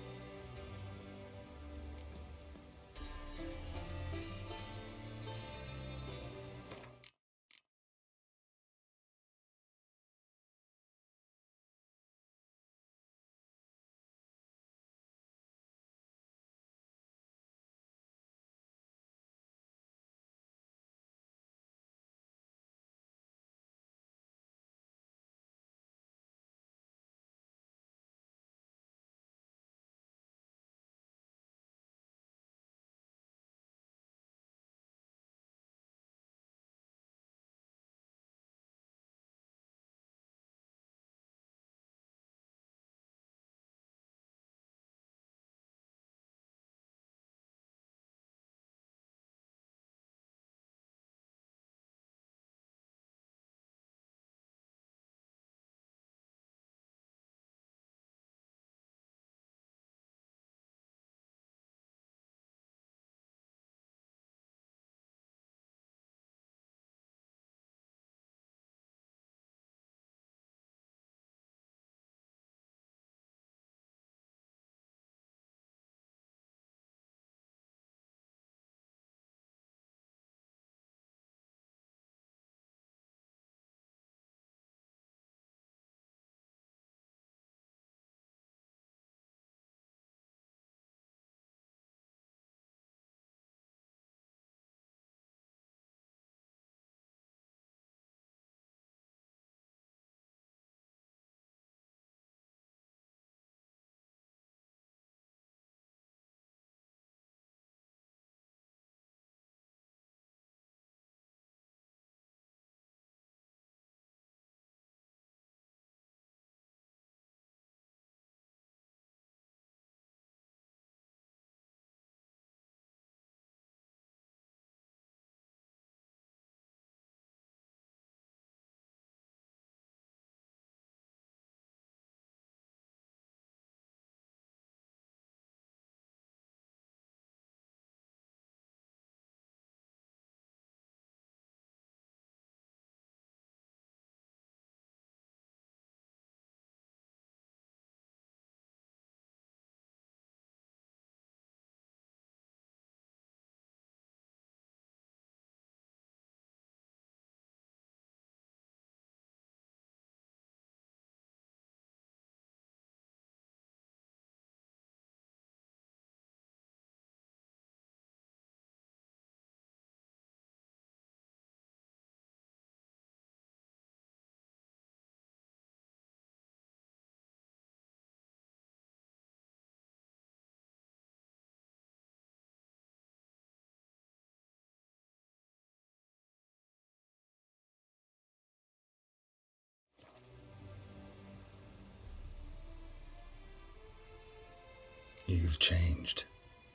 Speaker 2: You've changed.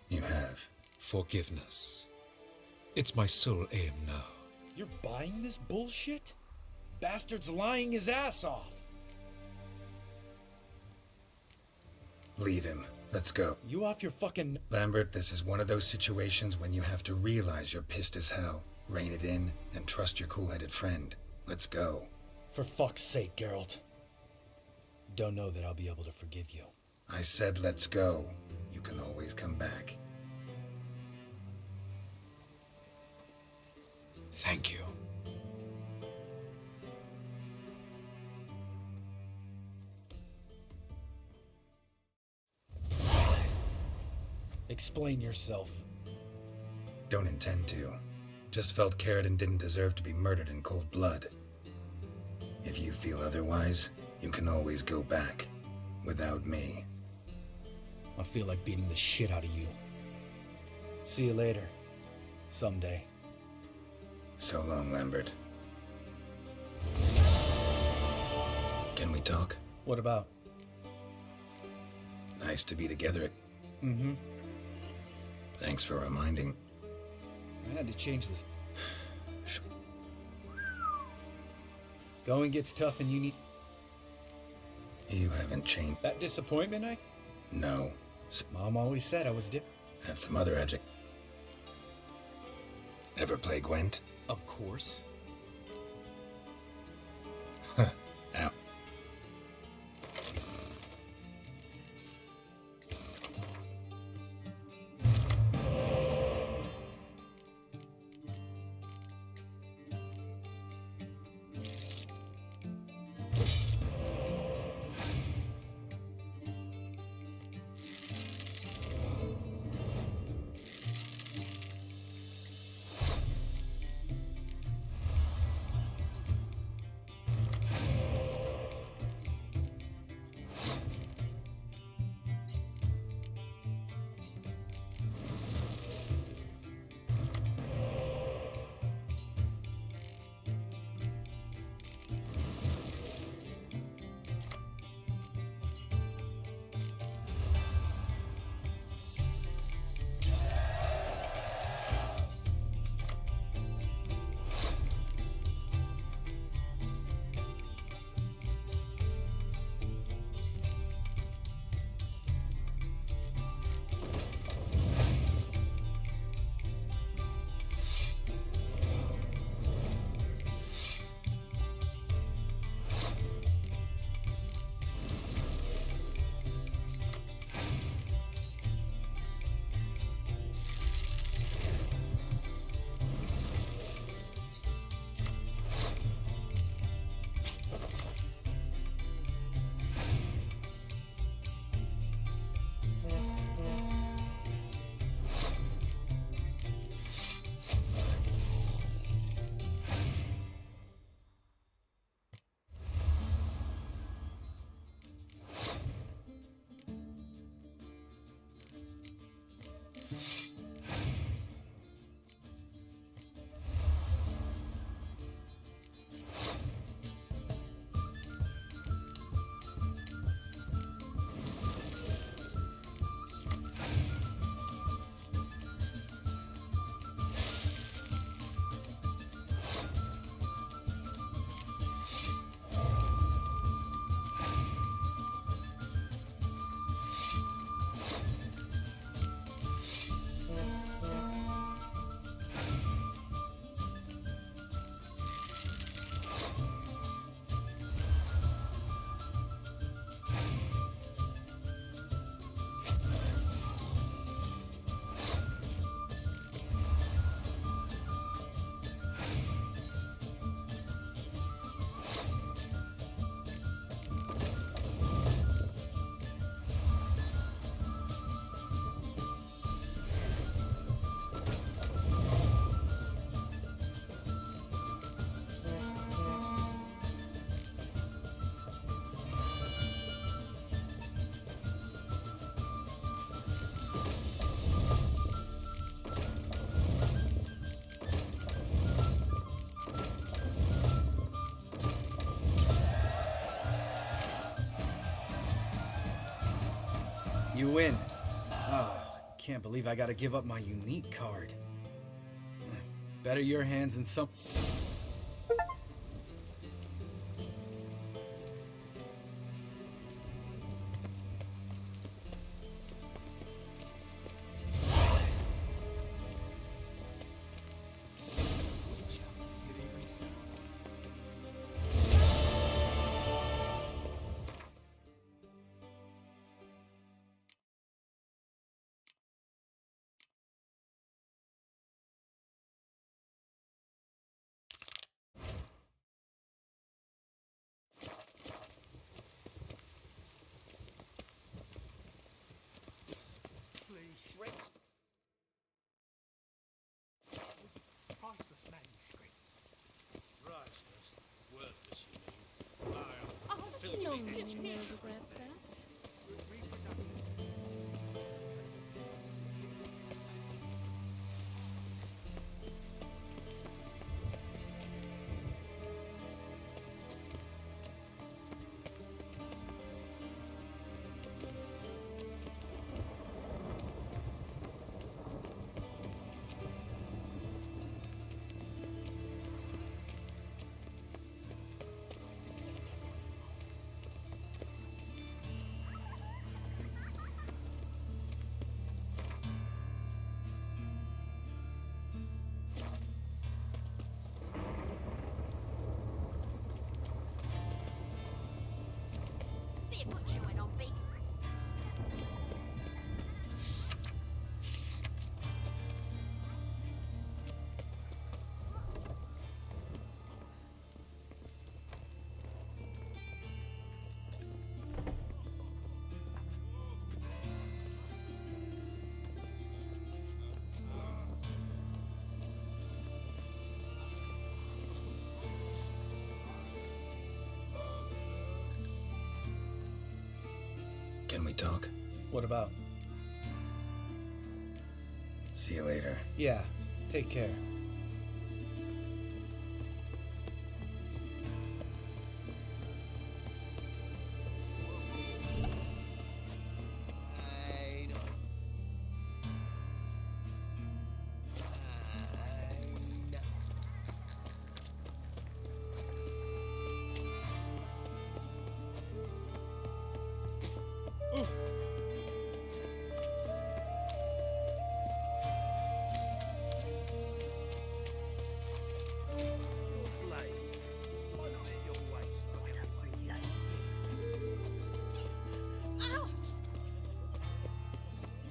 Speaker 2: You have.
Speaker 5: Forgiveness. It's my sole aim now.
Speaker 18: buying this bullshit? Bastard's lying his ass off.
Speaker 2: Leave him. Let's go.
Speaker 18: You off your fucking...
Speaker 2: Lambert, this is one of those situations when you have to realize you're pissed as hell, rein it in, and trust your cool-headed friend. Let's go.
Speaker 18: For fuck's sake, Geralt. Don't know that I'll be able to forgive you.
Speaker 2: I said let's go. You can always come back.
Speaker 5: Thank you.
Speaker 18: Explain yourself.
Speaker 2: Don't intend to. Just felt Carradine didn't deserve to be murdered in cold blood. If you feel otherwise, you can always go back. Without me.
Speaker 18: I feel like beating the shit out of you. See you later. Someday.
Speaker 2: So long, Lambert. Can we talk?
Speaker 18: What about?
Speaker 2: Nice to be together.
Speaker 18: Mm-hmm.
Speaker 2: Thanks for reminding.
Speaker 18: I had to change this. Going gets tough and you need...
Speaker 2: You haven't changed.
Speaker 18: That disappointment,
Speaker 2: No.
Speaker 18: Mom always said I was
Speaker 2: Had some other adjective. Ever play Gwent?
Speaker 18: Of course.
Speaker 2: Ow.
Speaker 18: You win. Oh, can't believe I gotta give up my unique card. Better your hands than some...
Speaker 11: Please. Priceless manuscripts. Priceless? Worthless, you mean?
Speaker 12: No regrets, sir.
Speaker 16: What you went on, Vic?
Speaker 2: Can we talk?
Speaker 18: What about?
Speaker 2: See you later.
Speaker 18: Yeah, take care.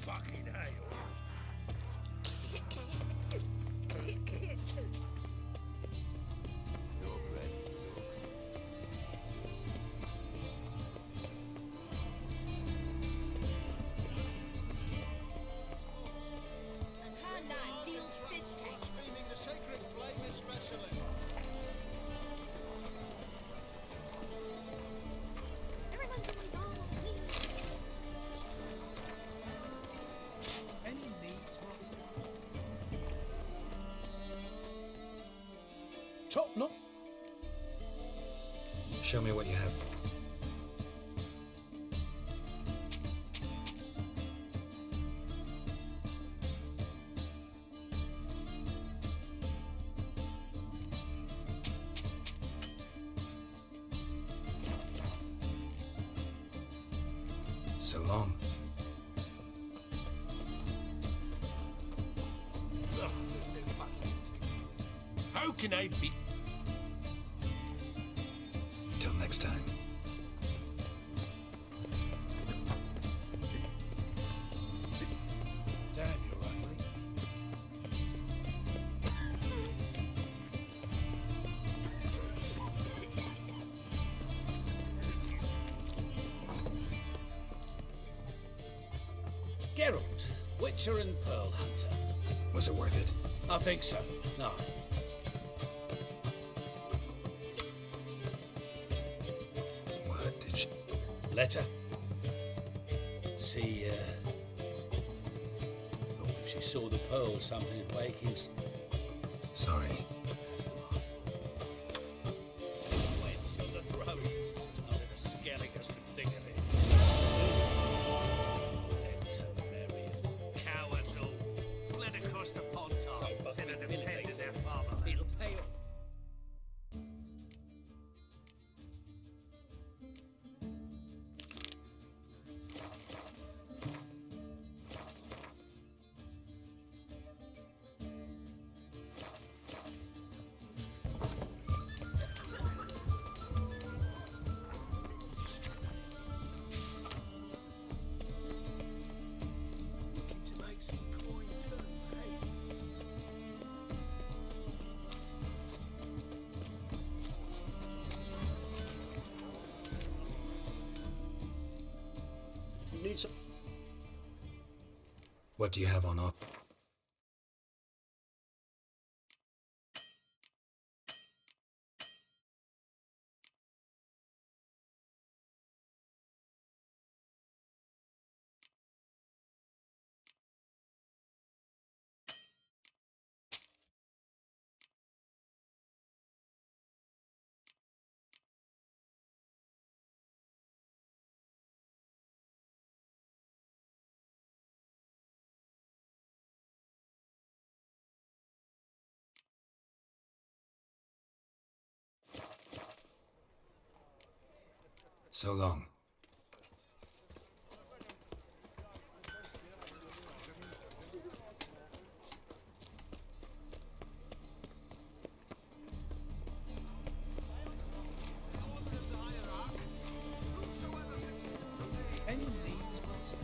Speaker 11: Fucking hell.
Speaker 6: And Hanlan deals fist tech.
Speaker 11: Streaming the sacred flame especially.
Speaker 6: Everyone's on his own, please.
Speaker 11: Any needs, monster?
Speaker 18: Top no.
Speaker 2: Show me what you have. So long.
Speaker 11: Ugh, there's no fucking integrity.
Speaker 3: How can I be?
Speaker 2: Till next time.
Speaker 11: Damn, you're ugly.
Speaker 7: Geralt, Witcher and Pearl Hunter.
Speaker 2: Was it worth it?
Speaker 7: I think so. No.
Speaker 2: What did she...
Speaker 7: Letter. See, thought if she saw the pearl something at Wakins.
Speaker 2: Sorry.
Speaker 11: Wench on the throat. Only the skelligers could think of it. Them Temerians. Cowards all. Fled across the Pontar instead of defending their
Speaker 15: right, so...
Speaker 2: What do you have on up? So long.
Speaker 11: Any leads, monster?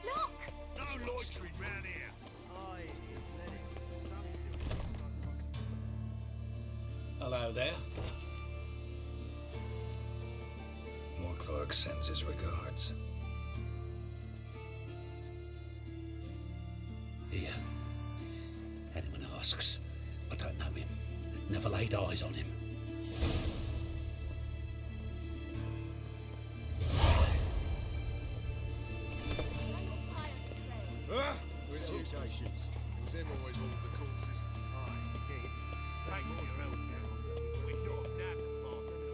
Speaker 13: Look!
Speaker 4: No loitering round here.
Speaker 11: Aye, he's letting. Some still
Speaker 18: Hello there.
Speaker 2: Morkvarg sends his regards.
Speaker 15: Here. Anyone asks, I don't know him. Never laid eyes on him.
Speaker 17: Where's your stations? It was him always all of the corpses. Aye, indeed.
Speaker 4: Thanks for your help, Geralt. We should have nabbed the bastard.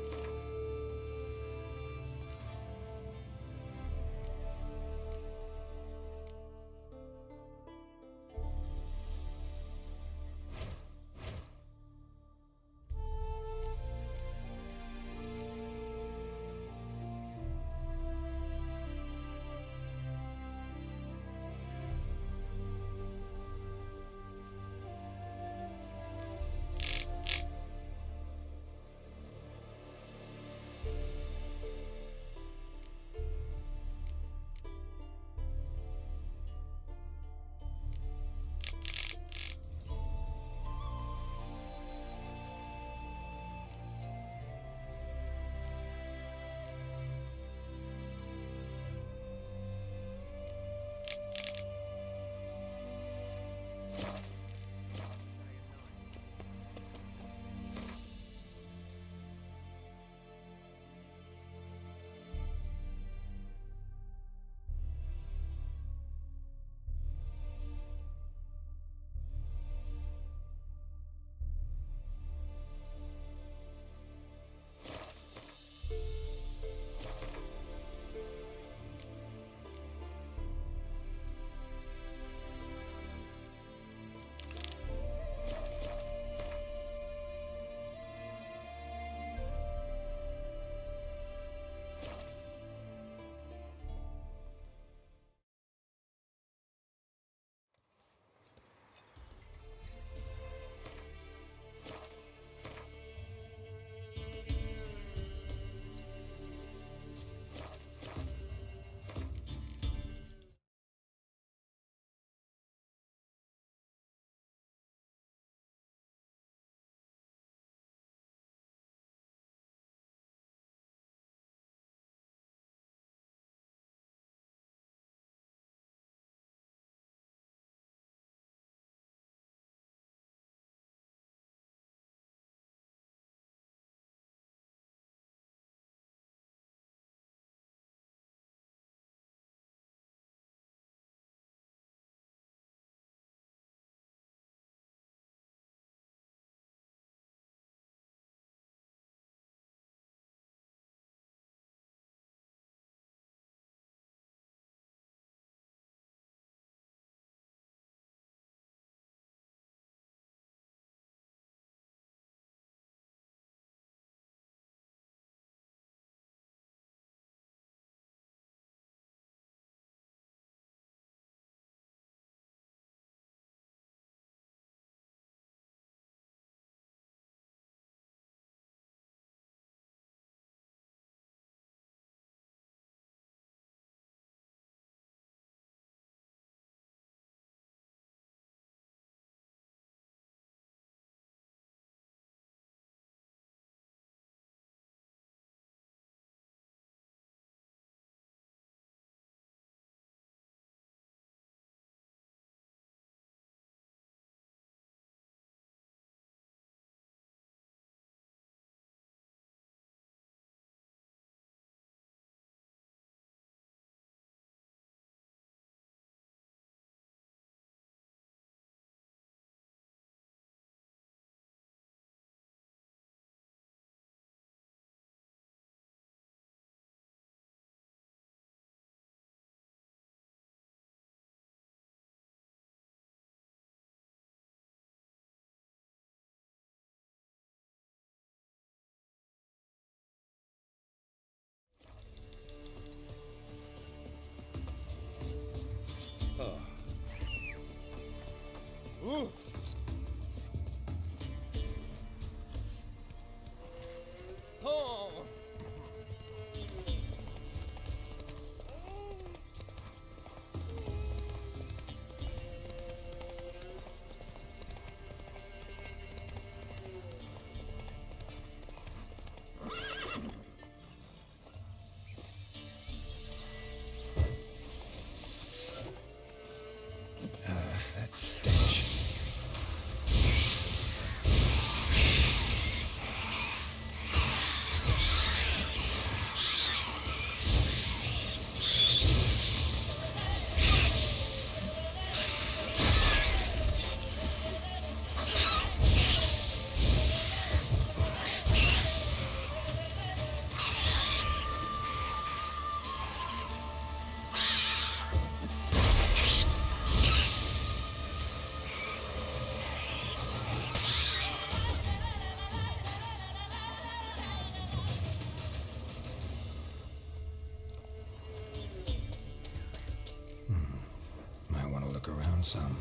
Speaker 2: found some.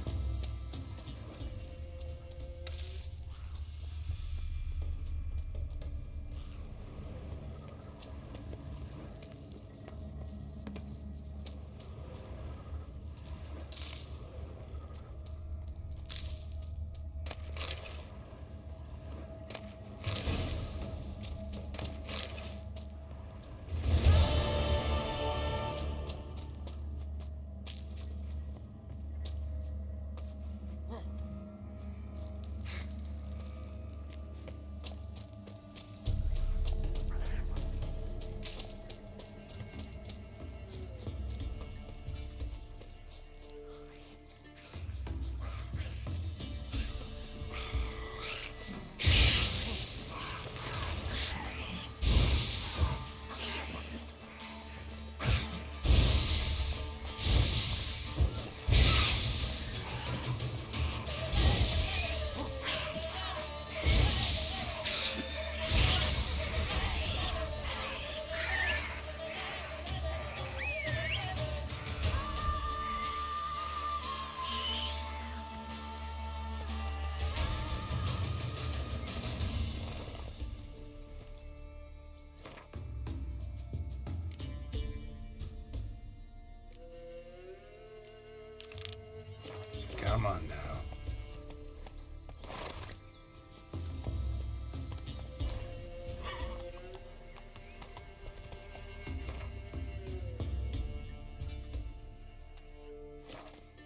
Speaker 2: Come on now.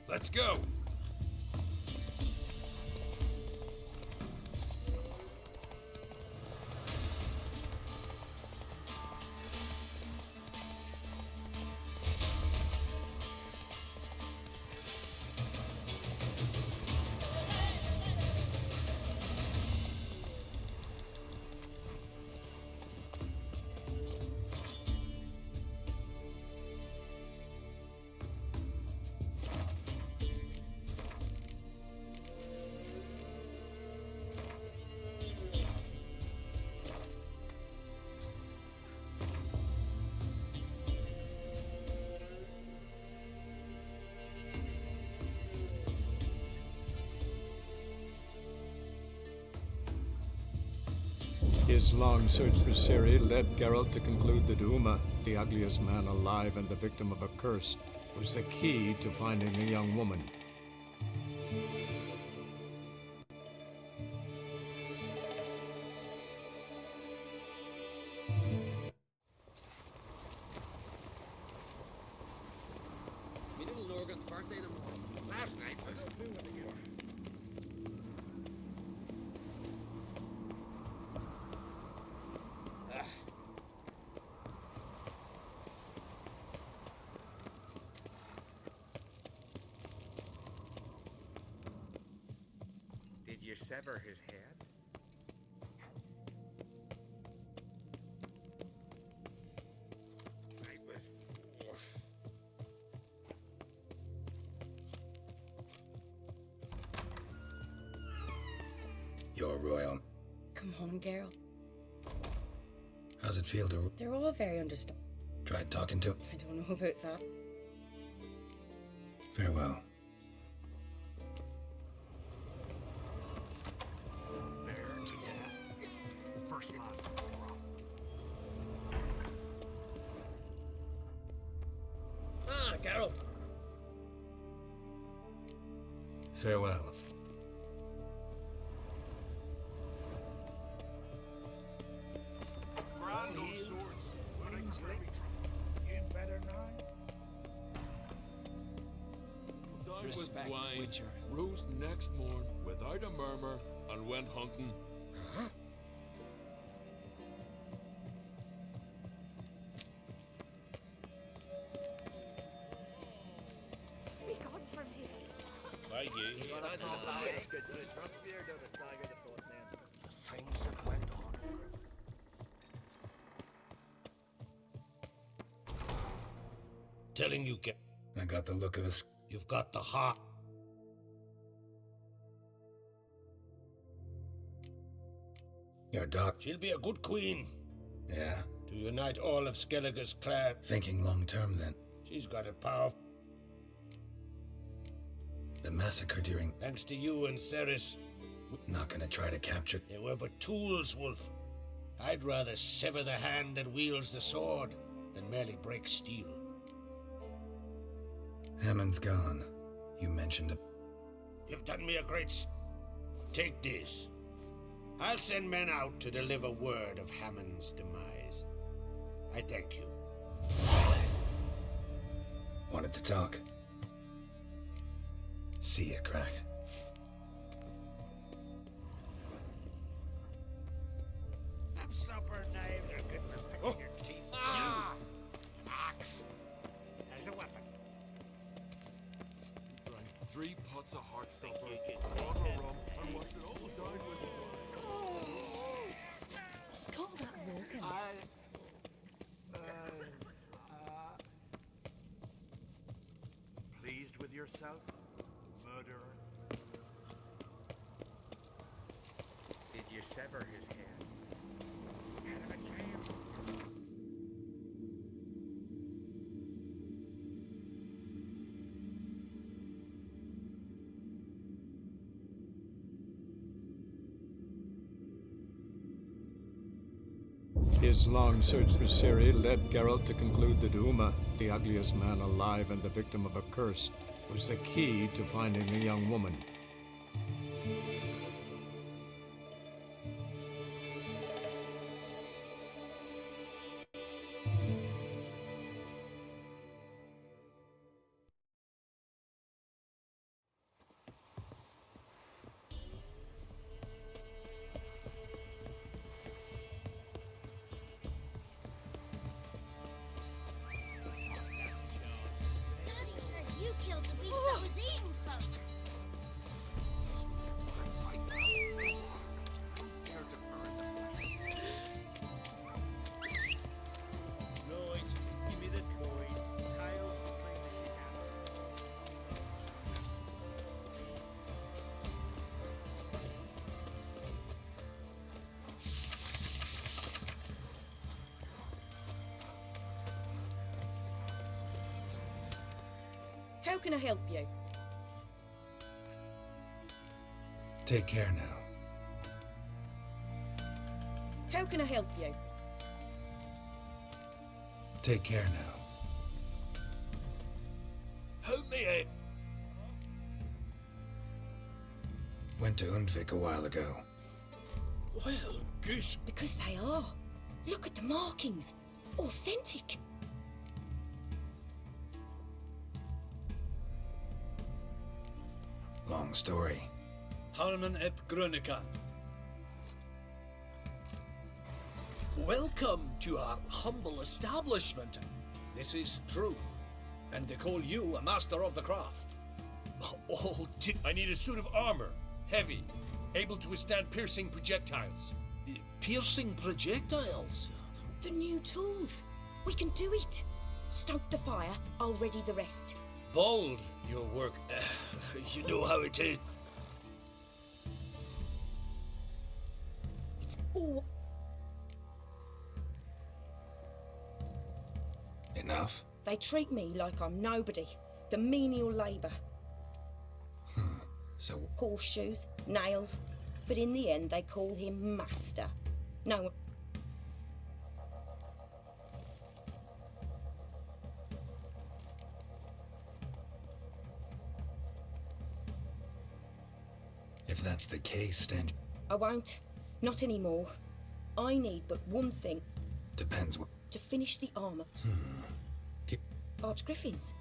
Speaker 4: Let's go.
Speaker 1: His long search for Ciri led Geralt to conclude that Uma, the ugliest man alive and the victim of a curse, was the key to finding the young woman.
Speaker 7: Me little Norgan's birthday tomorrow. Last night was...
Speaker 14: Did you sever his head? I was...
Speaker 2: You're royal.
Speaker 10: Come on, Geralt.
Speaker 2: How's it feel to...
Speaker 10: They're all very understanding.
Speaker 2: Tried talking to...
Speaker 10: I don't know about that.
Speaker 2: Farewell.
Speaker 11: There to death. First man.
Speaker 7: Ah, Geralt.
Speaker 2: Farewell.
Speaker 11: Grand old swords. Wings lit. You better now.
Speaker 19: Respect, with wine, Witcher. Rose next morn without a murmur and went hunting.
Speaker 13: We gone from here.
Speaker 4: By ye.
Speaker 14: Things that went on.
Speaker 4: Telling you, get.
Speaker 2: I got the look of a...
Speaker 4: You've got the heart.
Speaker 2: Your doc...
Speaker 4: She'll be a good queen.
Speaker 2: Yeah?
Speaker 4: To unite all of Skellige's clan.
Speaker 2: Thinking long term, then.
Speaker 4: She's got a power.
Speaker 2: The massacre during...
Speaker 4: Thanks to you and Ceres.
Speaker 2: Not gonna try to capture...
Speaker 4: They were but tools, Wolf. I'd rather sever the hand that wields the sword than merely break steel.
Speaker 2: Hammond's gone. You mentioned it.
Speaker 4: You've done me a great Take this. I'll send men out to deliver word of Hammond's demise. I thank you.
Speaker 2: Wanted to talk. See ya, Crack.
Speaker 4: Them supper knives are good for picking your teeth. Ah! Axe. There's a weapon.
Speaker 19: Right, 3 pots of Heartstopper, water rum, and washed it all down with...
Speaker 12: Call that walking.
Speaker 11: Pleased with yourself, murderer?
Speaker 14: Did you sever his head? Out of a jam.
Speaker 1: His long search for Ciri led Geralt to conclude that Uma, the ugliest man alive and the victim of a curse, was the key to finding the young woman.
Speaker 20: Daddy says you killed the beast that was eating folk.
Speaker 9: Right, give me the coin. Tails will clean the shit out.
Speaker 21: How can I help you?
Speaker 2: Take care now.
Speaker 21: How can I help you?
Speaker 2: Take care now.
Speaker 4: Help me out.
Speaker 2: Went to Undvik a while ago.
Speaker 4: Well, goose.
Speaker 21: Because they are. Look at the markings. Authentic.
Speaker 2: Long story.
Speaker 11: Harman ep Grunica.
Speaker 18: Welcome to our humble establishment. This is true. And they call you a master of the craft.
Speaker 3: Oh, I need a suit of armor. Heavy. Able to withstand piercing projectiles.
Speaker 18: Piercing projectiles?
Speaker 21: The new tools. We can do it. Stoke the fire, I'll ready the rest.
Speaker 3: Bold, your work.
Speaker 4: You know how it is.
Speaker 21: It's all...
Speaker 2: Enough?
Speaker 21: They treat me like I'm nobody. The menial labour.
Speaker 2: So...
Speaker 21: Horseshoes, nails. But in the end, they call him master. No...
Speaker 2: If that's the case, then...
Speaker 21: I won't. Not anymore. I need but one thing.
Speaker 2: Depends what...
Speaker 21: To finish the armour. Archgriffins.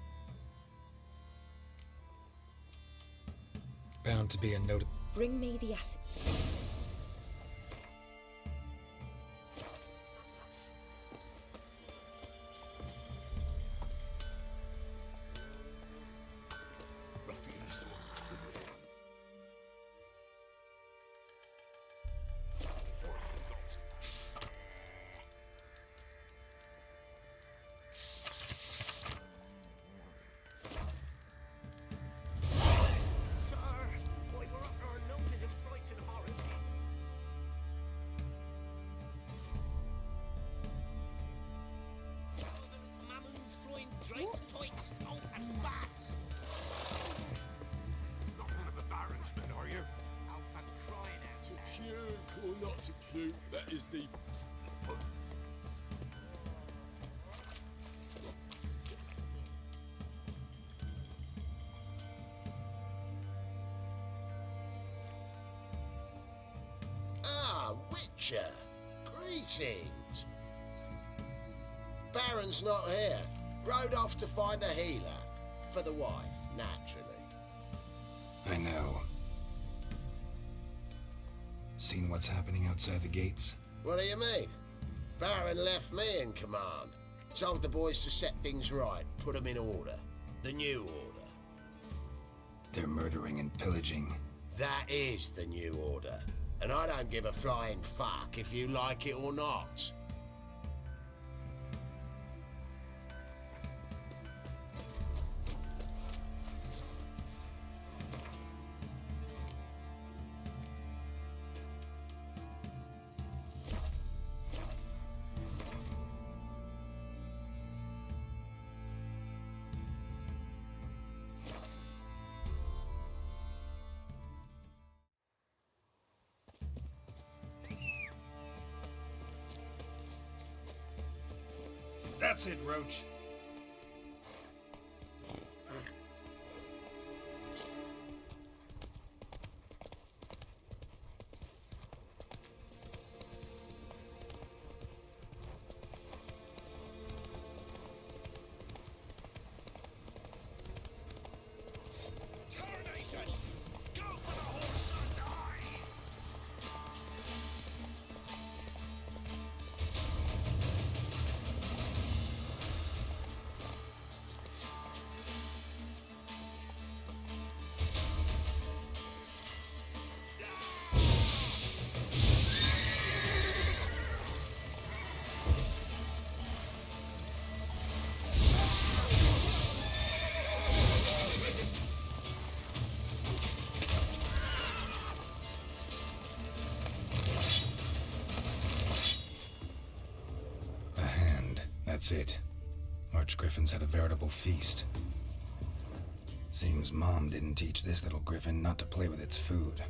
Speaker 2: Bound to be a note...
Speaker 21: Bring me the acid.
Speaker 4: Refused. Forces on. Sir, why we're up our noses in frights and horrors. Oh, there's mammons flying drake's points. Oh, and bats.
Speaker 19: Oh, not too cute. That is the...
Speaker 8: Ah, Witcher! Greetings! Baron's not here. Rode off to find a healer. For the wife, naturally.
Speaker 2: I know. Seen what's happening outside the gates?
Speaker 8: What do you mean? Baron left me in command. Told the boys to set things right, put them in order. The new order.
Speaker 2: They're murdering and pillaging.
Speaker 8: That is the new order. And I don't give a flying fuck if you like it or not.
Speaker 9: That's it, Roach.
Speaker 4: Tarnation! Go for the whole son's eyes!
Speaker 2: A hand. That's it. Archgriffins had a veritable feast. Seems Mom didn't teach this little griffin not to play with its food.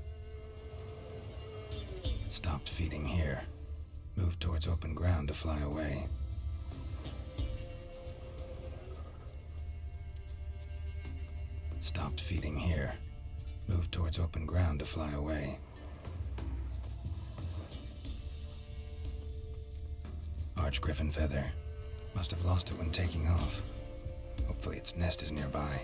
Speaker 2: Stopped feeding here. Moved towards open ground to fly away. Stopped feeding here. Moved towards open ground to fly away. Archgriffin feather. Must have lost it when taking off. Hopefully its nest is nearby.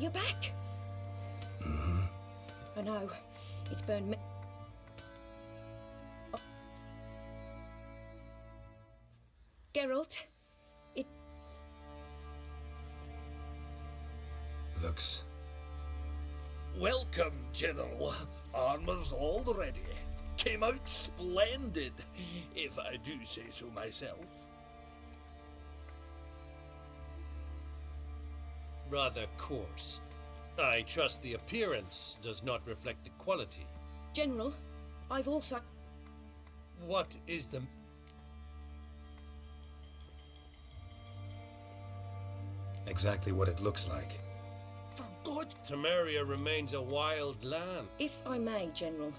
Speaker 21: You're back.
Speaker 2: Mm-hmm.
Speaker 21: I know. It's burned me. Oh. Geralt, it
Speaker 2: looks...
Speaker 5: Welcome, General. Armor's all ready. Came out splendid, if I do say so myself.
Speaker 22: Rather coarse. I trust the appearance does not reflect the quality.
Speaker 21: General, I've also...
Speaker 22: What is the...
Speaker 2: Exactly what it looks like.
Speaker 5: For good!
Speaker 22: Temeria remains a wild land.
Speaker 21: If I may, General,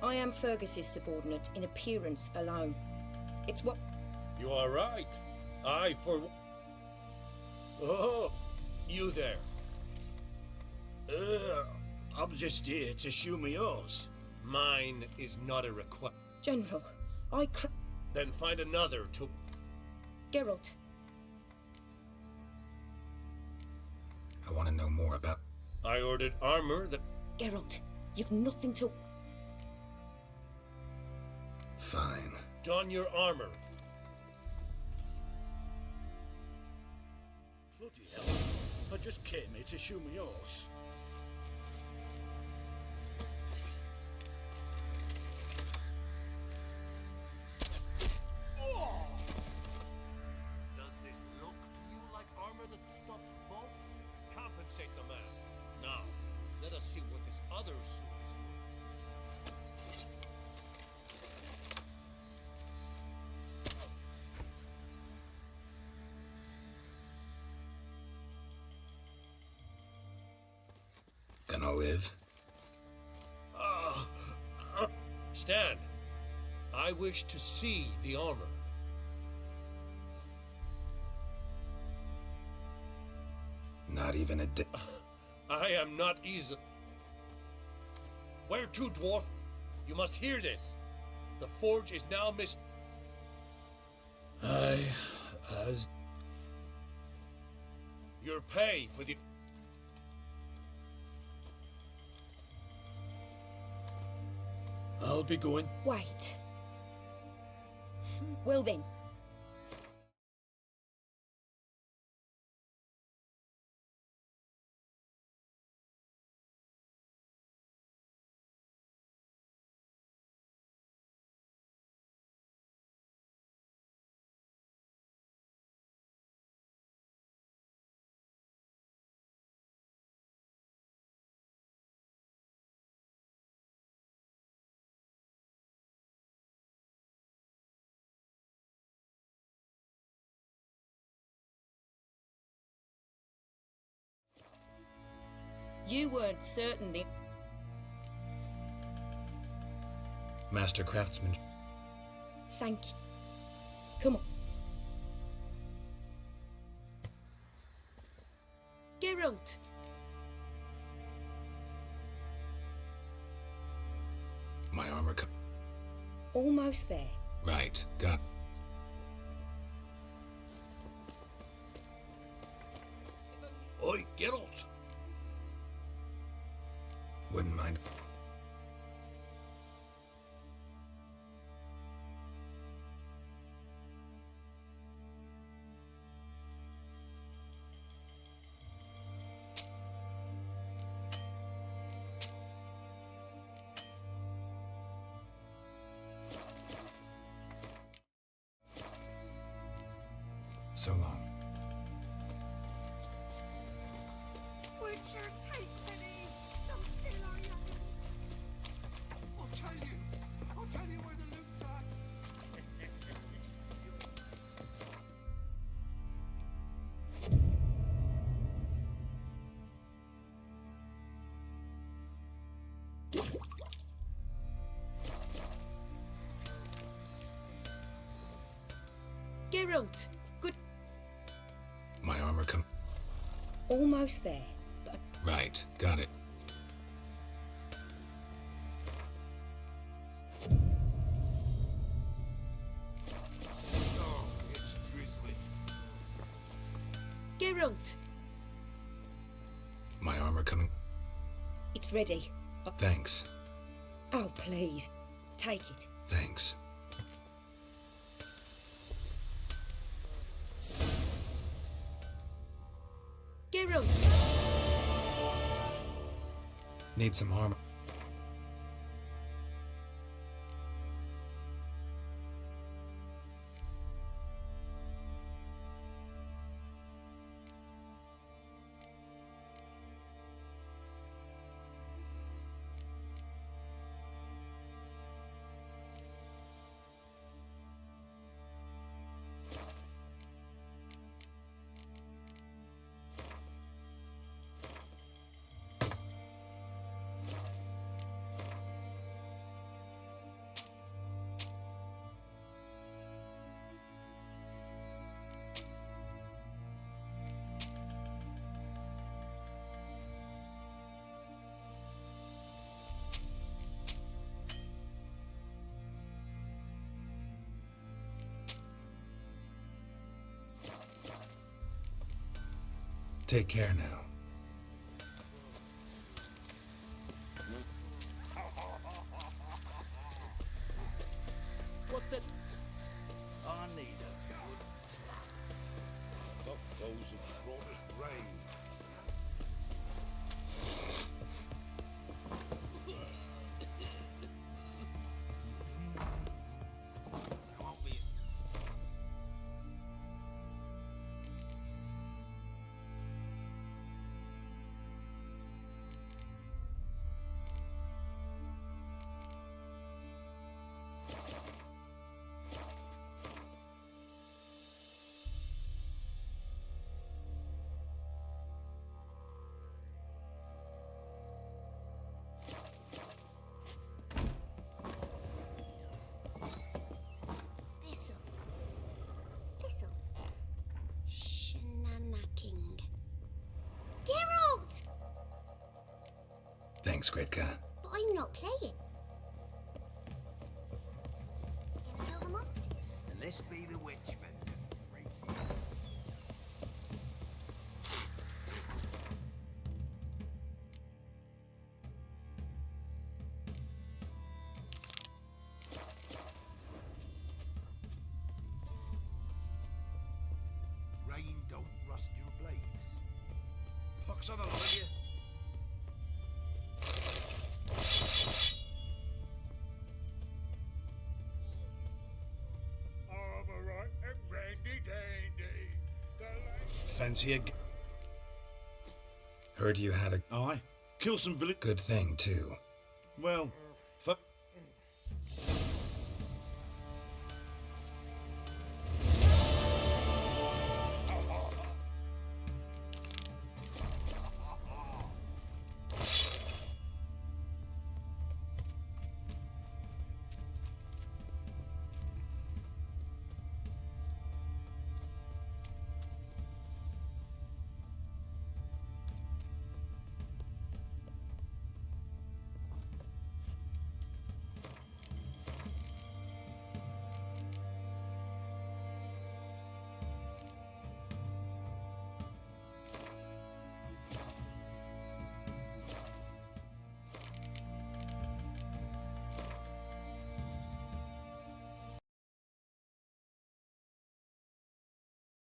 Speaker 21: I am Fergus's subordinate in appearance alone. It's what...
Speaker 22: You are right. I for... Oh, you there.
Speaker 5: I'm just here to show me yours.
Speaker 22: Mine is not a request.
Speaker 21: General,
Speaker 22: Then find another to...
Speaker 21: Geralt.
Speaker 2: I want to know more about...
Speaker 22: I ordered armor that...
Speaker 21: Geralt, you've nothing to...
Speaker 2: Fine.
Speaker 22: Don your armor.
Speaker 5: Bloody hell. I just came here to show me yours.
Speaker 3: Does this look to you like armor that stops bolts? Compensate the man. Now, let us see what this other suit is worth.
Speaker 2: Gonna live?
Speaker 22: Stand. I wish to see the armor.
Speaker 2: Not even a
Speaker 22: I am not easy. Where to, dwarf? You must hear this. The forge is now
Speaker 18: As...
Speaker 22: Your pay for the...
Speaker 18: I'll be going...
Speaker 21: Wait. Well then. You weren't certain the...
Speaker 2: Master craftsman.
Speaker 21: Thank you. Come on. Geralt!
Speaker 2: My armor
Speaker 21: Almost there.
Speaker 2: Right, got...
Speaker 5: Oi, Geralt!
Speaker 2: Wouldn't mind. So long.
Speaker 13: Witcher, take Penny! Don't steal our youngins! I'll tell you where the loot's at!
Speaker 21: Geralt! Good...
Speaker 2: My armor
Speaker 21: Almost there, but...
Speaker 2: Right, got it.
Speaker 13: Oh, it's drizzling.
Speaker 21: Geralt!
Speaker 2: My armor coming?
Speaker 21: It's ready.
Speaker 2: Thanks.
Speaker 21: Oh, please. Take it.
Speaker 2: Thanks.
Speaker 21: Geralt!
Speaker 2: Need some armor. Take care now.
Speaker 11: What the? I need a good.
Speaker 4: Love those who brought us rain.
Speaker 20: Thistle. Shenanacking. Geralt!
Speaker 2: Thanks, Gretka.
Speaker 20: But I'm not playing. Can kill the monster.
Speaker 13: And this be the witchman. Rain don't rust your blades. Pox on the lot of you.
Speaker 4: Armor and randy dandy.
Speaker 11: Fancy a...
Speaker 2: Heard you had a...
Speaker 11: Aye. Kill some village...
Speaker 2: Good thing, too.
Speaker 11: Well,